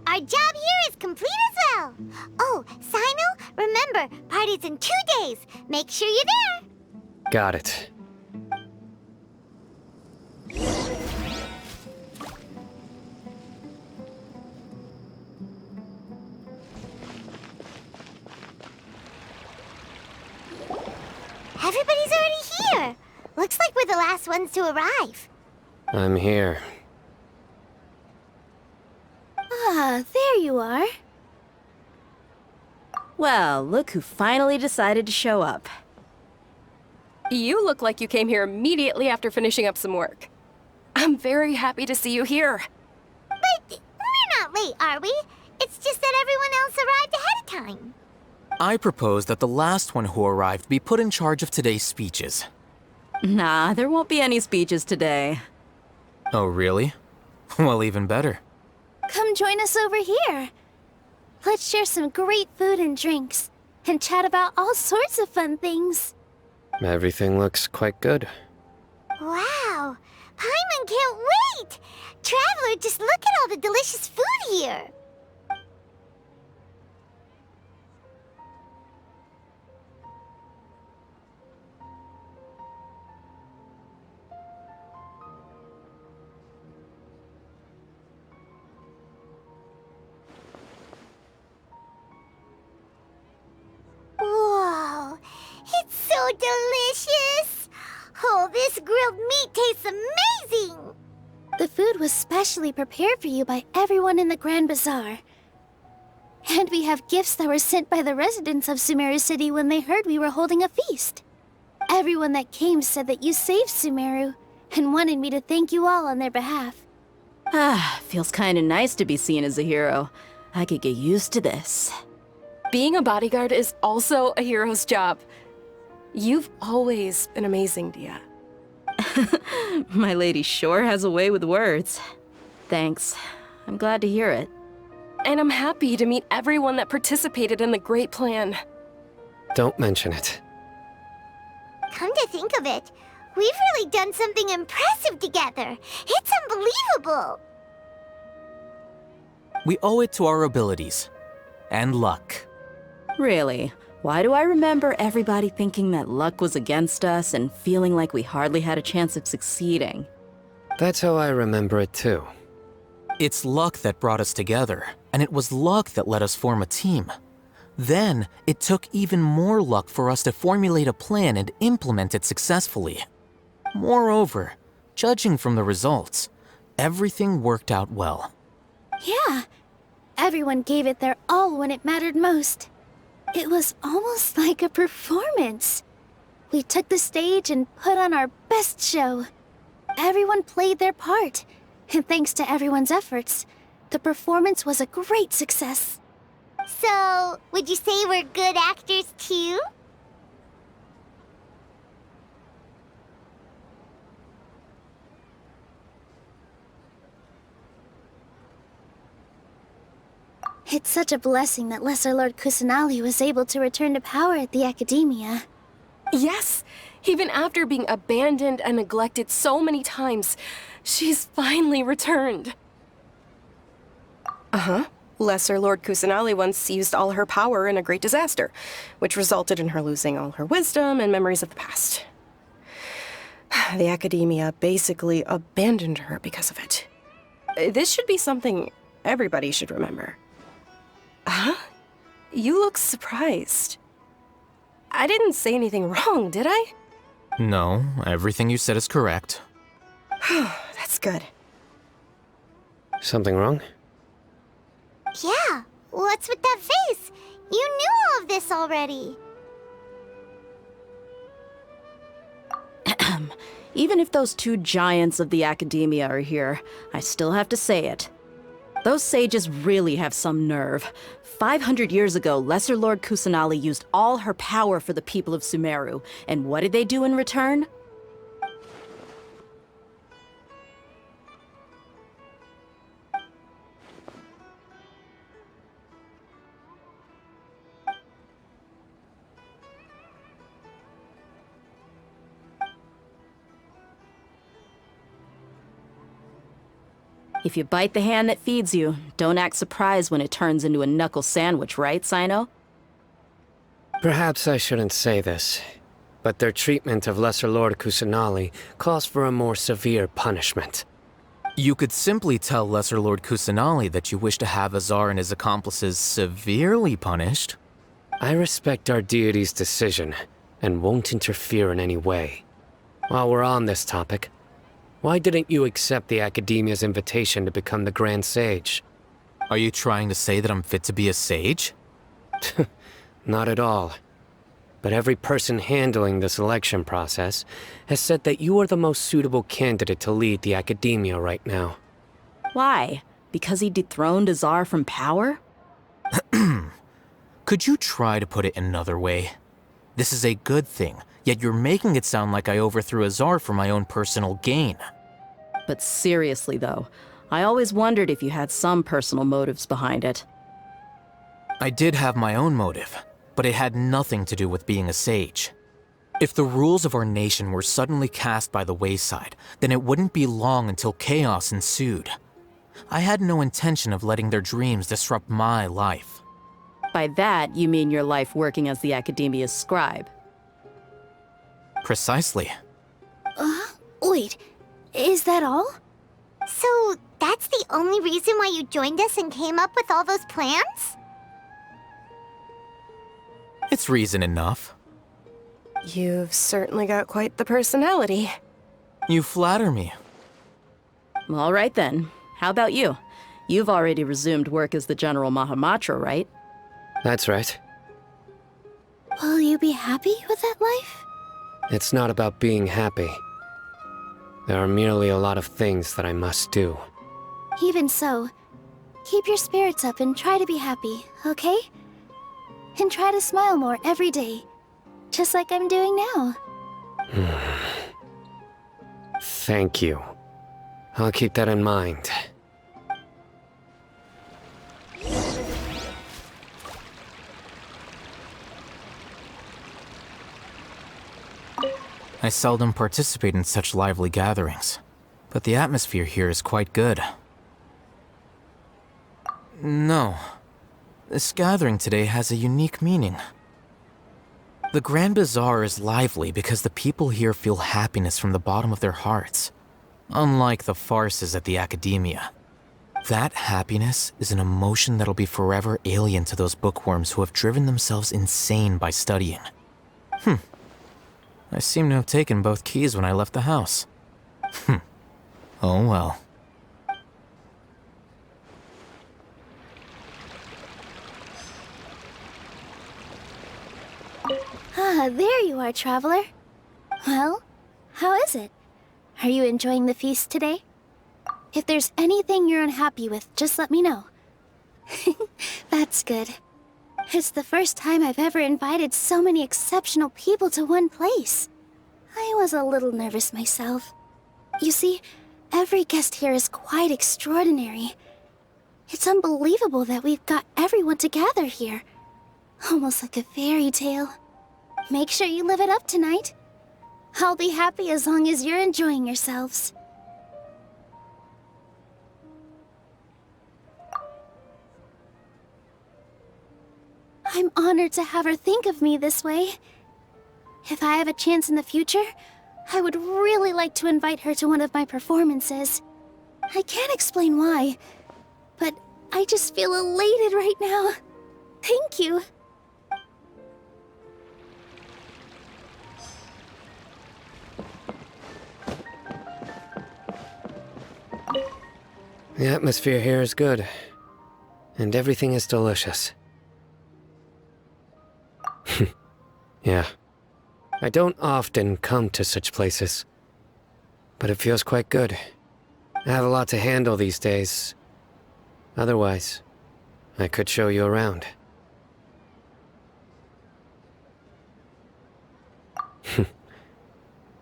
Speaker 1: Our job here is complete as well. Oh, Sino, remember, party's in 2 days. Make sure you're there.
Speaker 11: Got it.
Speaker 1: Everybody's already here. Looks like we're the last ones to arrive.
Speaker 11: I'm here.
Speaker 5: Ah, there you are.
Speaker 10: Well, look who finally decided to show up.
Speaker 9: You look like you came here immediately after finishing up some work. I'm very happy to see you here.
Speaker 1: But we're not late, are we? It's just that everyone else arrived ahead of time.
Speaker 6: I propose that the last one who arrived be put in charge of today's speeches.
Speaker 10: Nah, there won't be any speeches today.
Speaker 6: Oh, really? Well, even better.
Speaker 5: Come join us over here. Let's share some great food and drinks, and chat about all sorts of fun things.
Speaker 11: Everything looks quite good.
Speaker 1: Wow, Paimon can't wait! Traveler, just look at all the delicious food here. Whoa, it's so delicious! Oh, this grilled meat tastes amazing!
Speaker 5: The food was specially prepared for you by everyone in the Grand Bazaar. And we have gifts that were sent by the residents of Sumeru City when they heard we were holding a feast. Everyone that came said that you saved Sumeru, and wanted me to thank you all on their behalf.
Speaker 10: Ah, feels kinda nice to be seen as a hero. I could get used to this.
Speaker 9: Being a bodyguard is also a hero's job. You've always been amazing, Dia.
Speaker 10: My lady sure has a way with words. Thanks. I'm glad to hear it.
Speaker 9: And I'm happy to meet everyone that participated in the great plan.
Speaker 11: Don't mention it.
Speaker 1: Come to think of it, we've really done something impressive together. It's unbelievable.
Speaker 6: We owe it to our abilities. And luck.
Speaker 10: Really? Why do I remember everybody thinking that luck was against us and feeling like we hardly had a chance of succeeding?
Speaker 11: That's how I remember it too.
Speaker 6: It's luck that brought us together, and it was luck that let us form a team. Then, it took even more luck for us to formulate a plan and implement it successfully. Moreover, judging from the results, everything worked out well.
Speaker 5: Yeah, everyone gave it their all when it mattered most. It was almost like a performance. We took the stage and put on our best show. Everyone played their part, and thanks to everyone's efforts, the performance was a great success.
Speaker 1: So, would you say we're good actors too?
Speaker 5: It's such a blessing that Lesser Lord Kusanali was able to return to power at the Academia.
Speaker 9: Yes, even after being abandoned and neglected so many times, she's finally returned. Uh-huh. Lesser Lord Kusanali once used all her power in a great disaster, which resulted in her losing all her wisdom and memories of the past. The Academia basically abandoned her because of it. This should be something everybody should remember. Huh? You look surprised. I didn't say anything wrong, did I?
Speaker 6: No, everything you said is correct.
Speaker 9: That's good.
Speaker 11: Something wrong?
Speaker 1: Yeah, what's with that face? You knew all of this already.
Speaker 10: Even if those two giants of the academia are here, I still have to say it. Those sages really have some nerve. 500 years ago, Lesser Lord Kusanali used all her power for the people of Sumeru, and what did they do in return? If you bite the hand that feeds you, don't act surprised when it turns into a knuckle sandwich, right, Sino?
Speaker 11: Perhaps I shouldn't say this, but their treatment of Lesser Lord Kusanali calls for a more severe punishment.
Speaker 6: You could simply tell Lesser Lord Kusanali that you wish to have Azar and his accomplices severely punished.
Speaker 11: I respect our deity's decision, and won't interfere in any way. While we're on this topic, why didn't you accept the Academia's invitation to become the Grand Sage?
Speaker 6: Are you trying to say that I'm fit to be a sage?
Speaker 11: Not at all. But every person handling the selection process has said that you are the most suitable candidate to lead the Academia right now.
Speaker 10: Why? Because he dethroned Azar from power?
Speaker 6: Could you try to put it another way? This is a good thing, yet you're making it sound like I overthrew Azar for my own personal gain.
Speaker 10: But seriously, though, I always wondered if you had some personal motives behind it.
Speaker 6: I did have my own motive, but it had nothing to do with being a sage. If the rules of our nation were suddenly cast by the wayside, then it wouldn't be long until chaos ensued. I had no intention of letting their dreams disrupt my life.
Speaker 10: By that, you mean your life working as the Academia's scribe.
Speaker 6: Precisely.
Speaker 5: Wait, is that all?
Speaker 1: So, that's the only reason why you joined us and came up with all those plans?
Speaker 6: It's reason enough.
Speaker 9: You've certainly got quite the personality.
Speaker 6: You flatter me.
Speaker 10: All right then. How about you? You've already resumed work as the General Mahamatra, right?
Speaker 11: That's right.
Speaker 5: Will you be happy with that life?
Speaker 11: It's not about being happy. There are merely a lot of things that I must do.
Speaker 5: Even so, keep your spirits up and try to be happy, okay? And try to smile more every day, just like I'm doing now.
Speaker 11: Thank you. I'll keep that in mind.
Speaker 6: I seldom participate in such lively gatherings, but the atmosphere here is quite good. No. This gathering today has a unique meaning. The Grand Bazaar is lively because the people here feel happiness from the bottom of their hearts, unlike the farces at the Academia. That happiness is an emotion that'll be forever alien to those bookworms who have driven themselves insane by studying. I seem to have taken both keys when I left the house. Oh well.
Speaker 5: Ah, there you are, traveler. Well, how is it? Are you enjoying the feast today? If there's anything you're unhappy with, just let me know. That's good. It's the first time I've ever invited so many exceptional people to one place. I was a little nervous myself. You see, every guest here is quite extraordinary. It's unbelievable that we've got everyone together here. Almost like a fairy tale. Make sure you live it up tonight. I'll be happy as long as you're enjoying yourselves. I'm honored to have her think of me this way. If I have a chance in the future, I would really like to invite her to one of my performances. I can't explain why, but I just feel elated right now. Thank you.
Speaker 11: The atmosphere here is good, and everything is delicious. Yeah. I don't often come to such places, but it feels quite good. I have a lot to handle these days. Otherwise, I could show you around.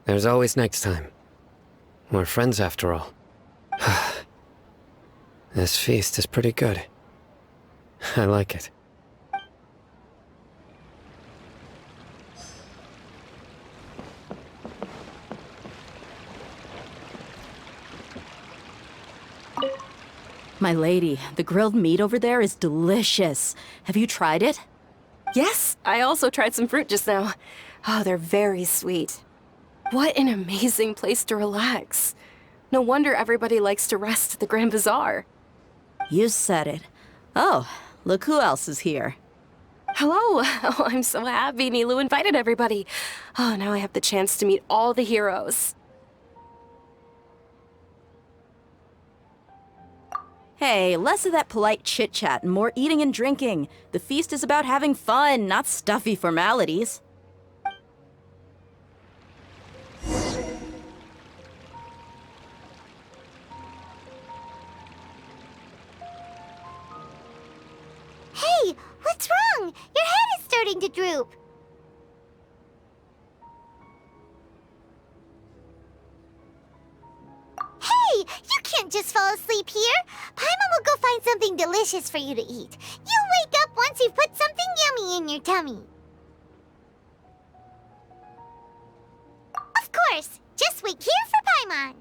Speaker 11: There's always next time. We're friends after all. This feast is pretty good. I like it.
Speaker 10: My lady, the grilled meat over there is delicious. Have you tried it?
Speaker 9: Yes, I also tried some fruit just now. Oh, they're very sweet. What an amazing place to relax. No wonder everybody likes to rest at the Grand Bazaar.
Speaker 10: You said it. Oh, look who else is here.
Speaker 9: Hello. Oh, I'm so happy Nilou invited everybody. Oh, now I have the chance to meet all the heroes.
Speaker 10: Hey, less of that polite chit-chat and more eating and drinking. The feast is about having fun, not stuffy formalities.
Speaker 1: Hey, what's wrong? Your head is starting to droop. Hey, you can't just fall asleep here. Paimon will go find something delicious for you to eat. You'll wake up once you've put something yummy in your tummy. Of course, just wait here for Paimon.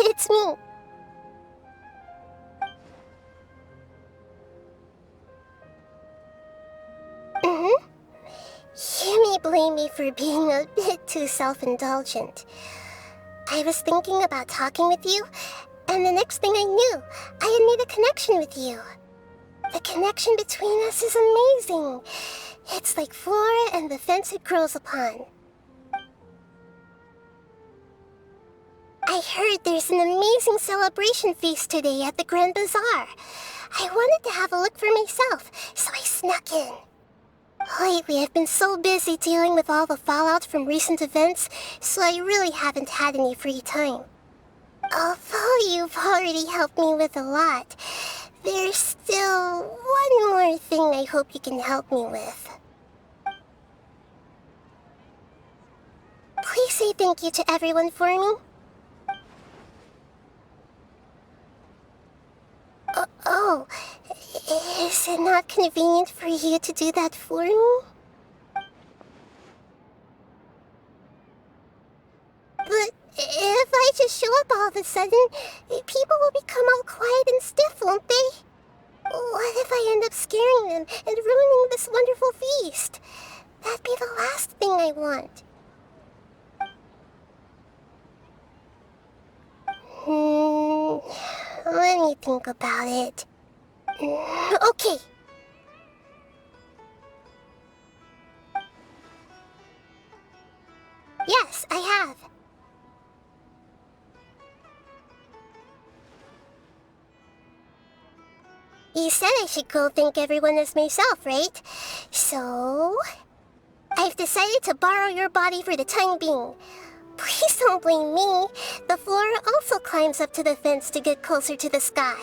Speaker 1: It's me. You may blame me for being a bit too self-indulgent. I was thinking about talking with you, and the next thing I knew, I had made a connection with you. The connection between us is amazing. It's like flora and the fence it grows upon. I heard there's an amazing celebration feast today at the Grand Bazaar. I wanted to have a look for myself, so I snuck in. Lately, I've been so busy dealing with all the fallout from recent events, so I really haven't had any free time. Although you've already helped me with a lot, there's still one more thing I hope you can help me with. Please say thank you to everyone for me. Oh, is it not convenient for you to do that for me? But if I just show up all of a sudden, people will become all quiet and stiff, won't they? What if I end up scaring them and ruining this wonderful feast? That'd be the last thing I want. Let me think about it. Okay. Yes, I have. You said I should go thank everyone as myself, right? So, I've decided to borrow your body for the time being. Please don't blame me. The flora also climbs up to the fence to get closer to the sky.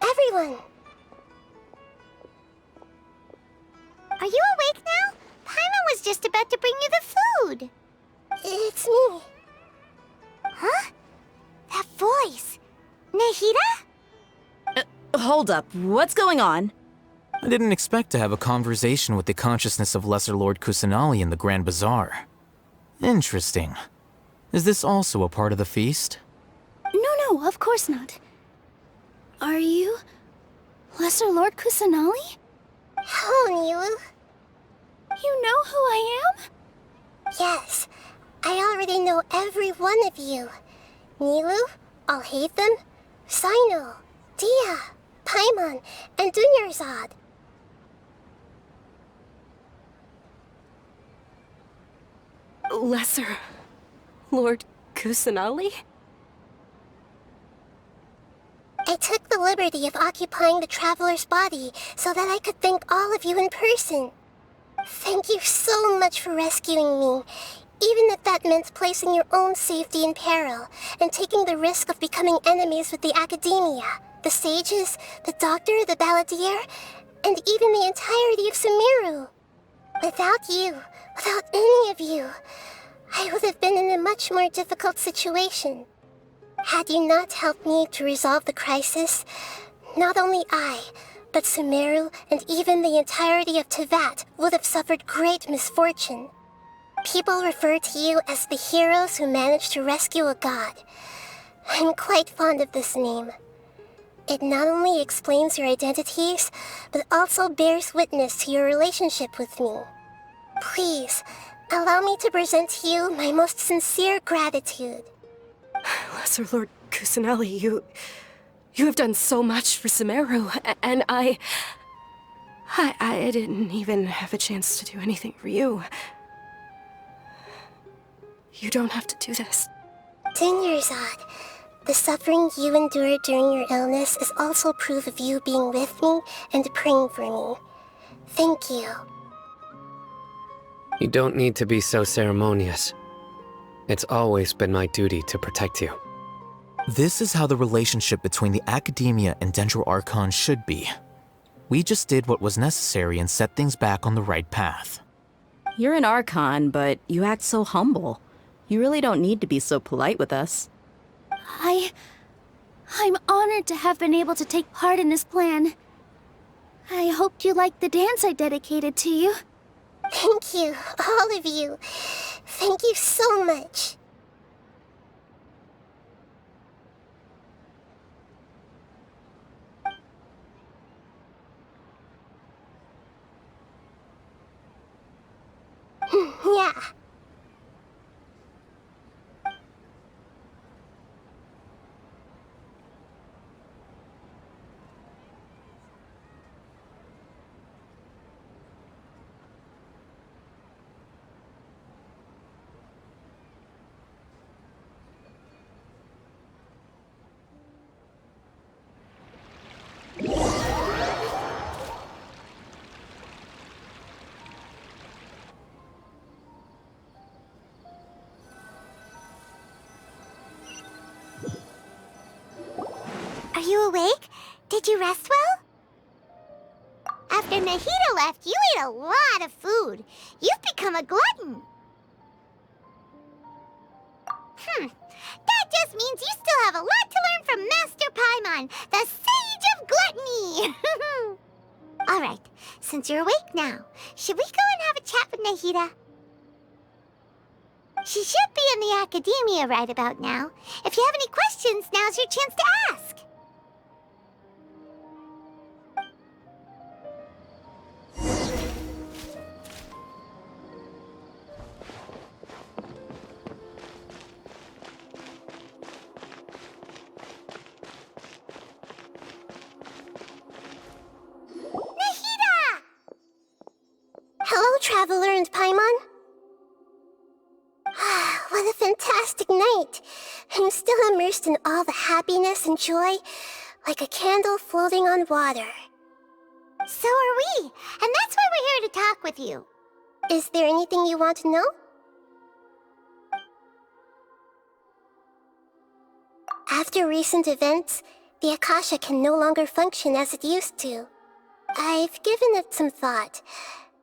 Speaker 1: Everyone! Are you awake now? Paimon was just about to bring you the food.
Speaker 5: It's me.
Speaker 1: Huh? That voice. Nahida?
Speaker 10: Hold up, what's going on?
Speaker 6: I didn't expect to have a conversation with the consciousness of Lesser Lord Kusanali in the Grand Bazaar. Interesting. Is this also a part of the feast?
Speaker 5: No, of course not. Are you Lesser Lord Kusanali?
Speaker 1: Hello, Nilu.
Speaker 5: You know who I am?
Speaker 1: Yes, I already know every one of you. Nilu, Alhaitham, Sino, Dia, Paimon, and Dunyarzad.
Speaker 9: Lesser Lord Kusanali?
Speaker 1: I took the liberty of occupying the traveler's body so that I could thank all of you in person. Thank you so much for rescuing me, even if that meant placing your own safety in peril and taking the risk of becoming enemies with the Academia, the sages, the doctor, the balladeer, and even the entirety of Sumeru. Without you, without any of you, I would have been in a much more difficult situation. Had you not helped me to resolve the crisis, not only I, but Sumeru and even the entirety of Tevat would have suffered great misfortune. People refer to you as the heroes who managed to rescue a god. I'm quite fond of this name. It not only explains your identities, but also bears witness to your relationship with me. Please, allow me to present to you my most sincere gratitude.
Speaker 9: Lesser Lord Kusanali, you have done so much for Sumeru, and I didn't even have a chance to do anything for you. You don't have to do this.
Speaker 1: Dunyarzad, the suffering you endured during your illness is also proof of you being with me and praying for me. Thank you.
Speaker 11: You don't need to be so ceremonious. It's always been my duty to protect you.
Speaker 6: This is how the relationship between the Academia and Dendro Archon should be. We just did what was necessary and set things back on the right path.
Speaker 10: You're an Archon, but you act so humble. You really don't need to be so polite with us.
Speaker 5: I'm honored to have been able to take part in this plan. I hoped you liked the dance I dedicated to you.
Speaker 1: Thank you, all of you. Thank you so much. Yeah. Are you awake? Did you rest well? After Nahida left, you ate a lot of food. You've become a glutton. That just means you still have a lot to learn from Master Paimon, the Sage of Gluttony. All right, since you're awake now, should we go and have a chat with Nahida? She should be in the Academia right about now. If you have any questions, now's your chance to ask. Hello, Traveler and Paimon. What a fantastic night. I'm still immersed in all the happiness and joy, like a candle floating on water. So are we, and that's why we're here to talk with you. Is there anything you want to know? After recent events, the Akasha can no longer function as it used to. I've given it some thought,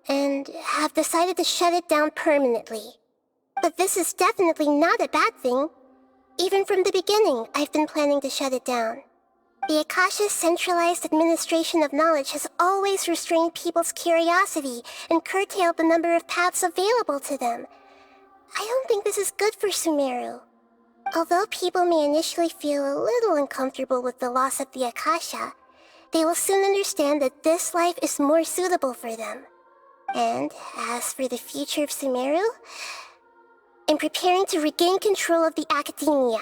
Speaker 14: and have decided to shut it down permanently. But this is definitely not a bad thing. Even from the beginning, I've been planning to shut it down. The Akasha's centralized administration of knowledge has always restrained people's curiosity and curtailed the number of paths available to them. I don't think this is good for Sumeru. Although people may initially feel a little uncomfortable with the loss of the Akasha, they will soon understand that this life is more suitable for them. And as for the future of Sumeru, I'm preparing to regain control of the academia.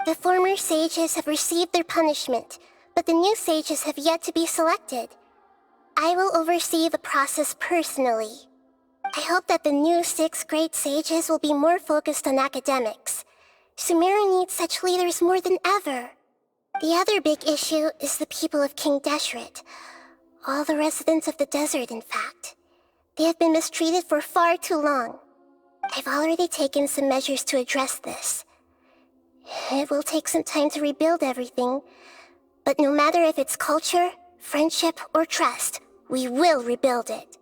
Speaker 14: The former sages have received their punishment, but the new sages have yet to be selected. I will oversee the process personally. I hope that the new 6th grade sages will be more focused on academics. Sumeru needs such leaders more than ever. The other big issue is the people of King Deshret. All the residents of the desert, in fact. They have been mistreated for far too long. I've already taken some measures to address this. It will take some time to rebuild everything, but no matter if it's culture, friendship, or trust, we will rebuild it.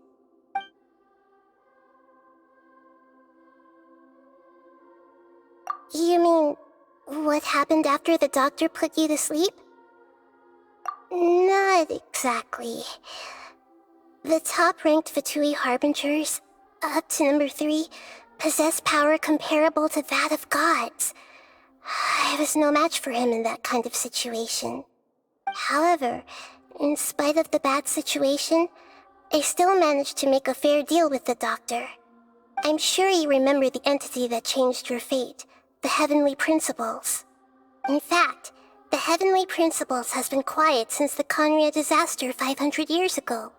Speaker 14: You mean, what happened after the doctor put you to sleep? Not exactly. The top-ranked Fatui Harbingers, up to number 3, possess power comparable to that of gods. I was no match for him in that kind of situation. However, in spite of the bad situation, I still managed to make a fair deal with the doctor. I'm sure you remember the entity that changed your fate, the Heavenly Principles. In fact, the Heavenly Principles has been quiet since the Conria disaster 500 years ago.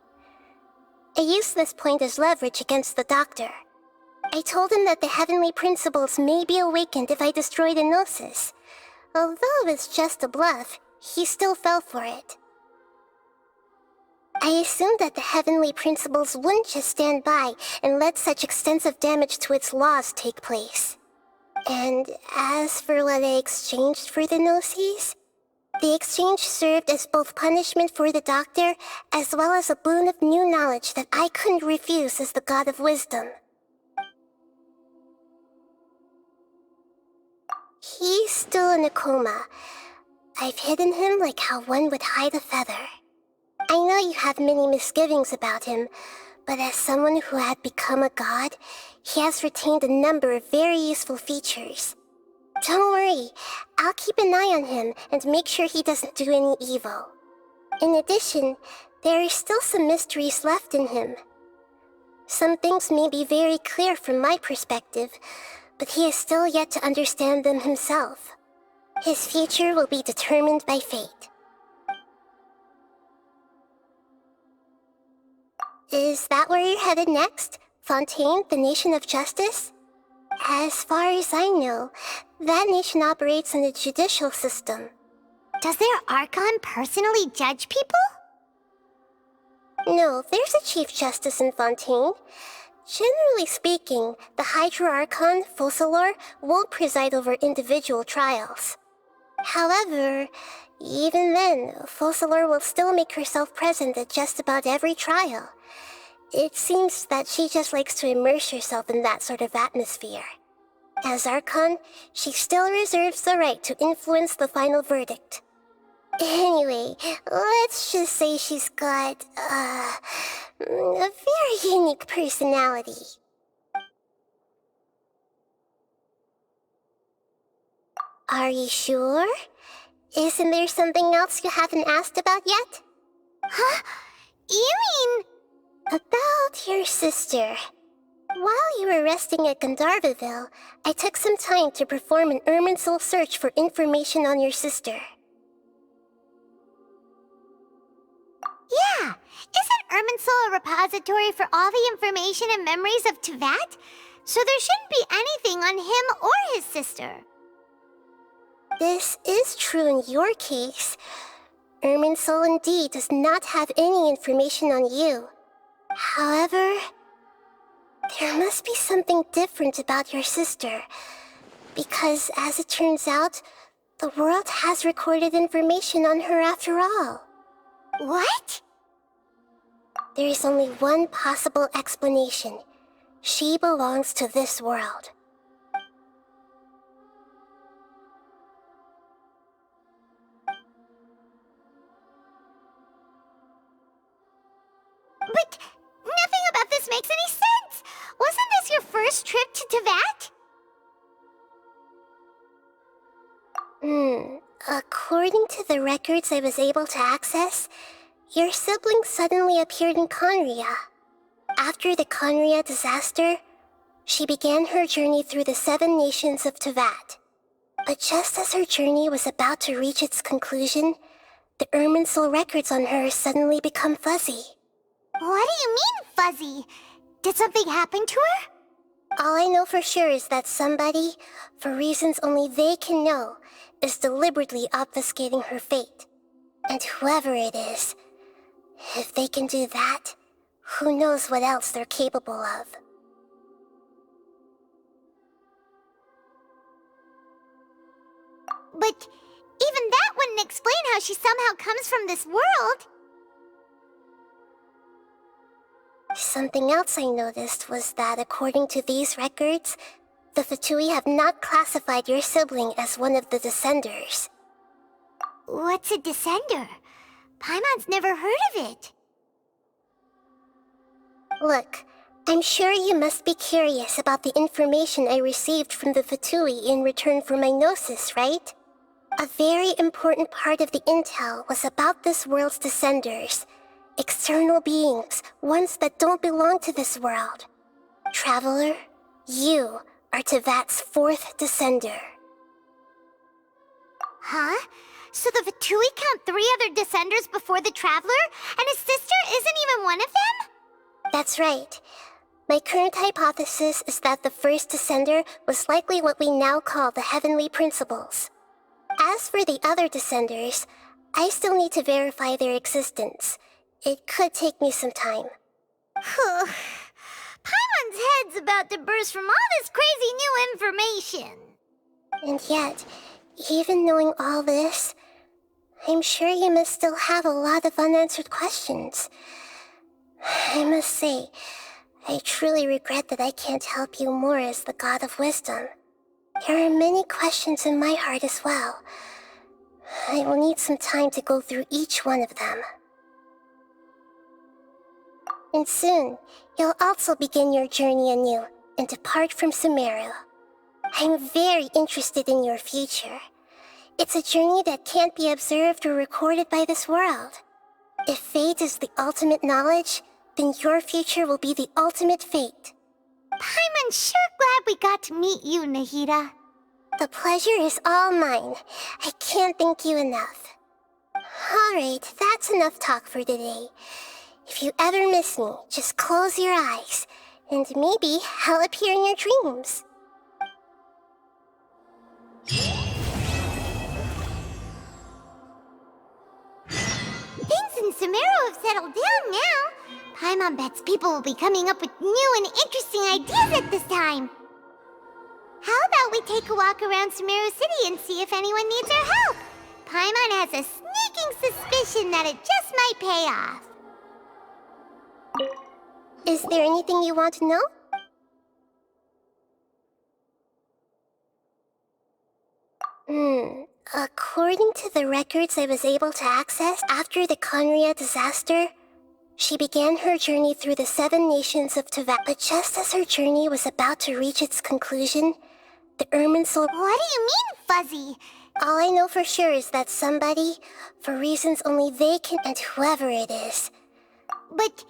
Speaker 14: I used this point as leverage against the doctor. I told him that the Heavenly Principles may be awakened if I destroy the Gnosis. Although it's just a bluff, he still fell for it. I assumed that the Heavenly Principles wouldn't just stand by and let such extensive damage to its laws take place. And as for what I exchanged for the Gnosis, the exchange served as both punishment for the doctor as well as a boon of new knowledge that I couldn't refuse as the God of Wisdom. He's still in a coma. I've hidden him like how one would hide a feather. I know you have many misgivings about him, but as someone who had become a god, he has retained a number of very useful features. Don't worry, I'll keep an eye on him and make sure he doesn't do any evil. In addition, there are still some mysteries left in him. Some things may be very clear from my perspective, but he is still yet to understand them himself. His future will be determined by fate. Is that where you're headed next? Fontaine, the Nation of Justice? As far as I know, that nation operates in a judicial system.
Speaker 1: Does their Archon personally judge people?
Speaker 14: No, there's a Chief Justice in Fontaine. Generally speaking, the Hydra Archon, Focalor, won't preside over individual trials. However, even then, Focalor will still make herself present at just about every trial. It seems that she just likes to immerse herself in that sort of atmosphere. As Archon, she still reserves the right to influence the final verdict. Anyway, let's just say she's got, a very unique personality. Are you sure? Isn't there something else you haven't asked about yet?
Speaker 1: Huh? You mean...
Speaker 14: About your sister. While you were resting at Gandharvaville, I took some time to perform an Irminsul search for information on your sister.
Speaker 1: Yeah! Isn't Irminsul a repository for all the information and memories of Tevat? So there shouldn't be anything on him or his sister.
Speaker 14: This is true in your case. Irminsul indeed does not have any information on you. However, there must be something different about your sister, because as it turns out, the world has recorded information on her after all.
Speaker 1: What?
Speaker 14: There is only one possible explanation. She belongs to this world.
Speaker 1: But nothing about this makes any sense! Wasn't this your first trip to Teyvat?
Speaker 14: According to the records I was able to access, your sibling suddenly appeared in Conria. After the Conria disaster, she began her journey through the 7 nations of Teyvat. But just as her journey was about to reach its conclusion, the Irminsul records on her suddenly become fuzzy.
Speaker 1: What do you mean, fuzzy? Did something happen to her?
Speaker 14: All I know for sure is that somebody, for reasons only they can know, is deliberately obfuscating her fate. And whoever it is, if they can do that, who knows what else they're capable of.
Speaker 1: But even that wouldn't explain how she somehow comes from this world.
Speaker 14: Something else I noticed was that according to these records, the Fatui have not classified your sibling as one of the Descenders.
Speaker 1: What's a Descender? Paimon's never heard of it.
Speaker 14: Look, I'm sure you must be curious about the information I received from the Fatui in return for my gnosis, right? A very important part of the intel was about this world's Descenders. External beings, ones that don't belong to this world. Traveler, you are Teyvat's 4th Descender.
Speaker 1: Huh? So the Fatui count 3 other Descenders before the Traveler, and his sister isn't even one of them?
Speaker 14: That's right. My current hypothesis is that the first Descender was likely what we now call the Heavenly Principles. As for the other Descenders, I still need to verify their existence. It could take me some time.
Speaker 1: Paimon's head's about to burst from all this crazy new information.
Speaker 14: And yet, even knowing all this, I'm sure you must still have a lot of unanswered questions. I must say, I truly regret that I can't help you more as the God of Wisdom. There are many questions in my heart as well. I will need some time to go through each one of them. And soon, you'll also begin your journey anew and depart from Sumeru. I'm very interested in your future. It's a journey that can't be observed or recorded by this world. If fate is the ultimate knowledge, then your future will be the ultimate fate.
Speaker 1: Paimon's sure glad we got to meet you, Nahida.
Speaker 14: The pleasure is all mine. I can't thank you enough. Alright, that's enough talk for today. If you ever miss me, just close your eyes, and maybe I'll appear in your dreams.
Speaker 1: Things in Sumeru have settled down now. Paimon bets people will be coming up with new and interesting ideas at this time. How about we take a walk around Sumeru City and see if anyone needs our help? Paimon has a sneaking suspicion that it just might pay off.
Speaker 14: Is there anything you want to know? According to the records I was able to access after the Conria disaster, she began her journey through the 7 nations of Teyvat. But just as her journey was about to reach its conclusion, the Irminsul...
Speaker 1: What do you mean, fuzzy?
Speaker 14: All I know for sure is that somebody, for reasons only they can... and whoever it is...
Speaker 1: But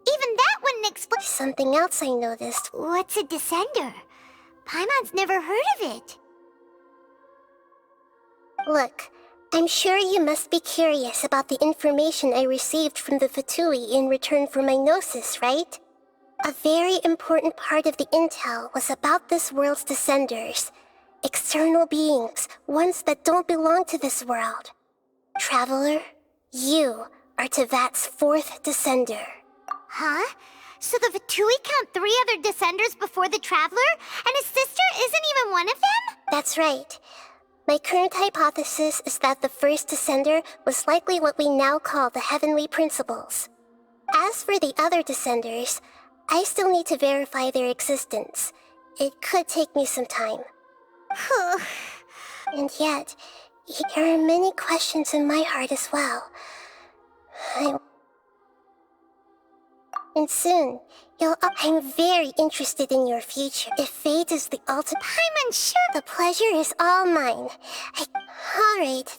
Speaker 1: even that wouldn't explain...
Speaker 14: Something else I noticed.
Speaker 1: What's a Descender? Paimon's never heard of it.
Speaker 14: Look, I'm sure you must be curious about the information I received from the Fatui in return for my gnosis, right? A very important part of the intel was about this world's Descenders. External beings, ones that don't belong to this world. Traveler, you are Teyvat's 4th Descender.
Speaker 1: Huh? So the Fatui count 3 other Descenders before the Traveler, and his sister isn't even one of them?
Speaker 14: That's right. My current hypothesis is that the first Descender was likely what we now call the Heavenly Principles. As for the other Descenders, I still need to verify their existence. It could take me some time. And yet, there are many questions in my heart as well. And soon, I'm very interested in your future. If fate is the ultimate, I'm unsure. The pleasure is all mine. Alright,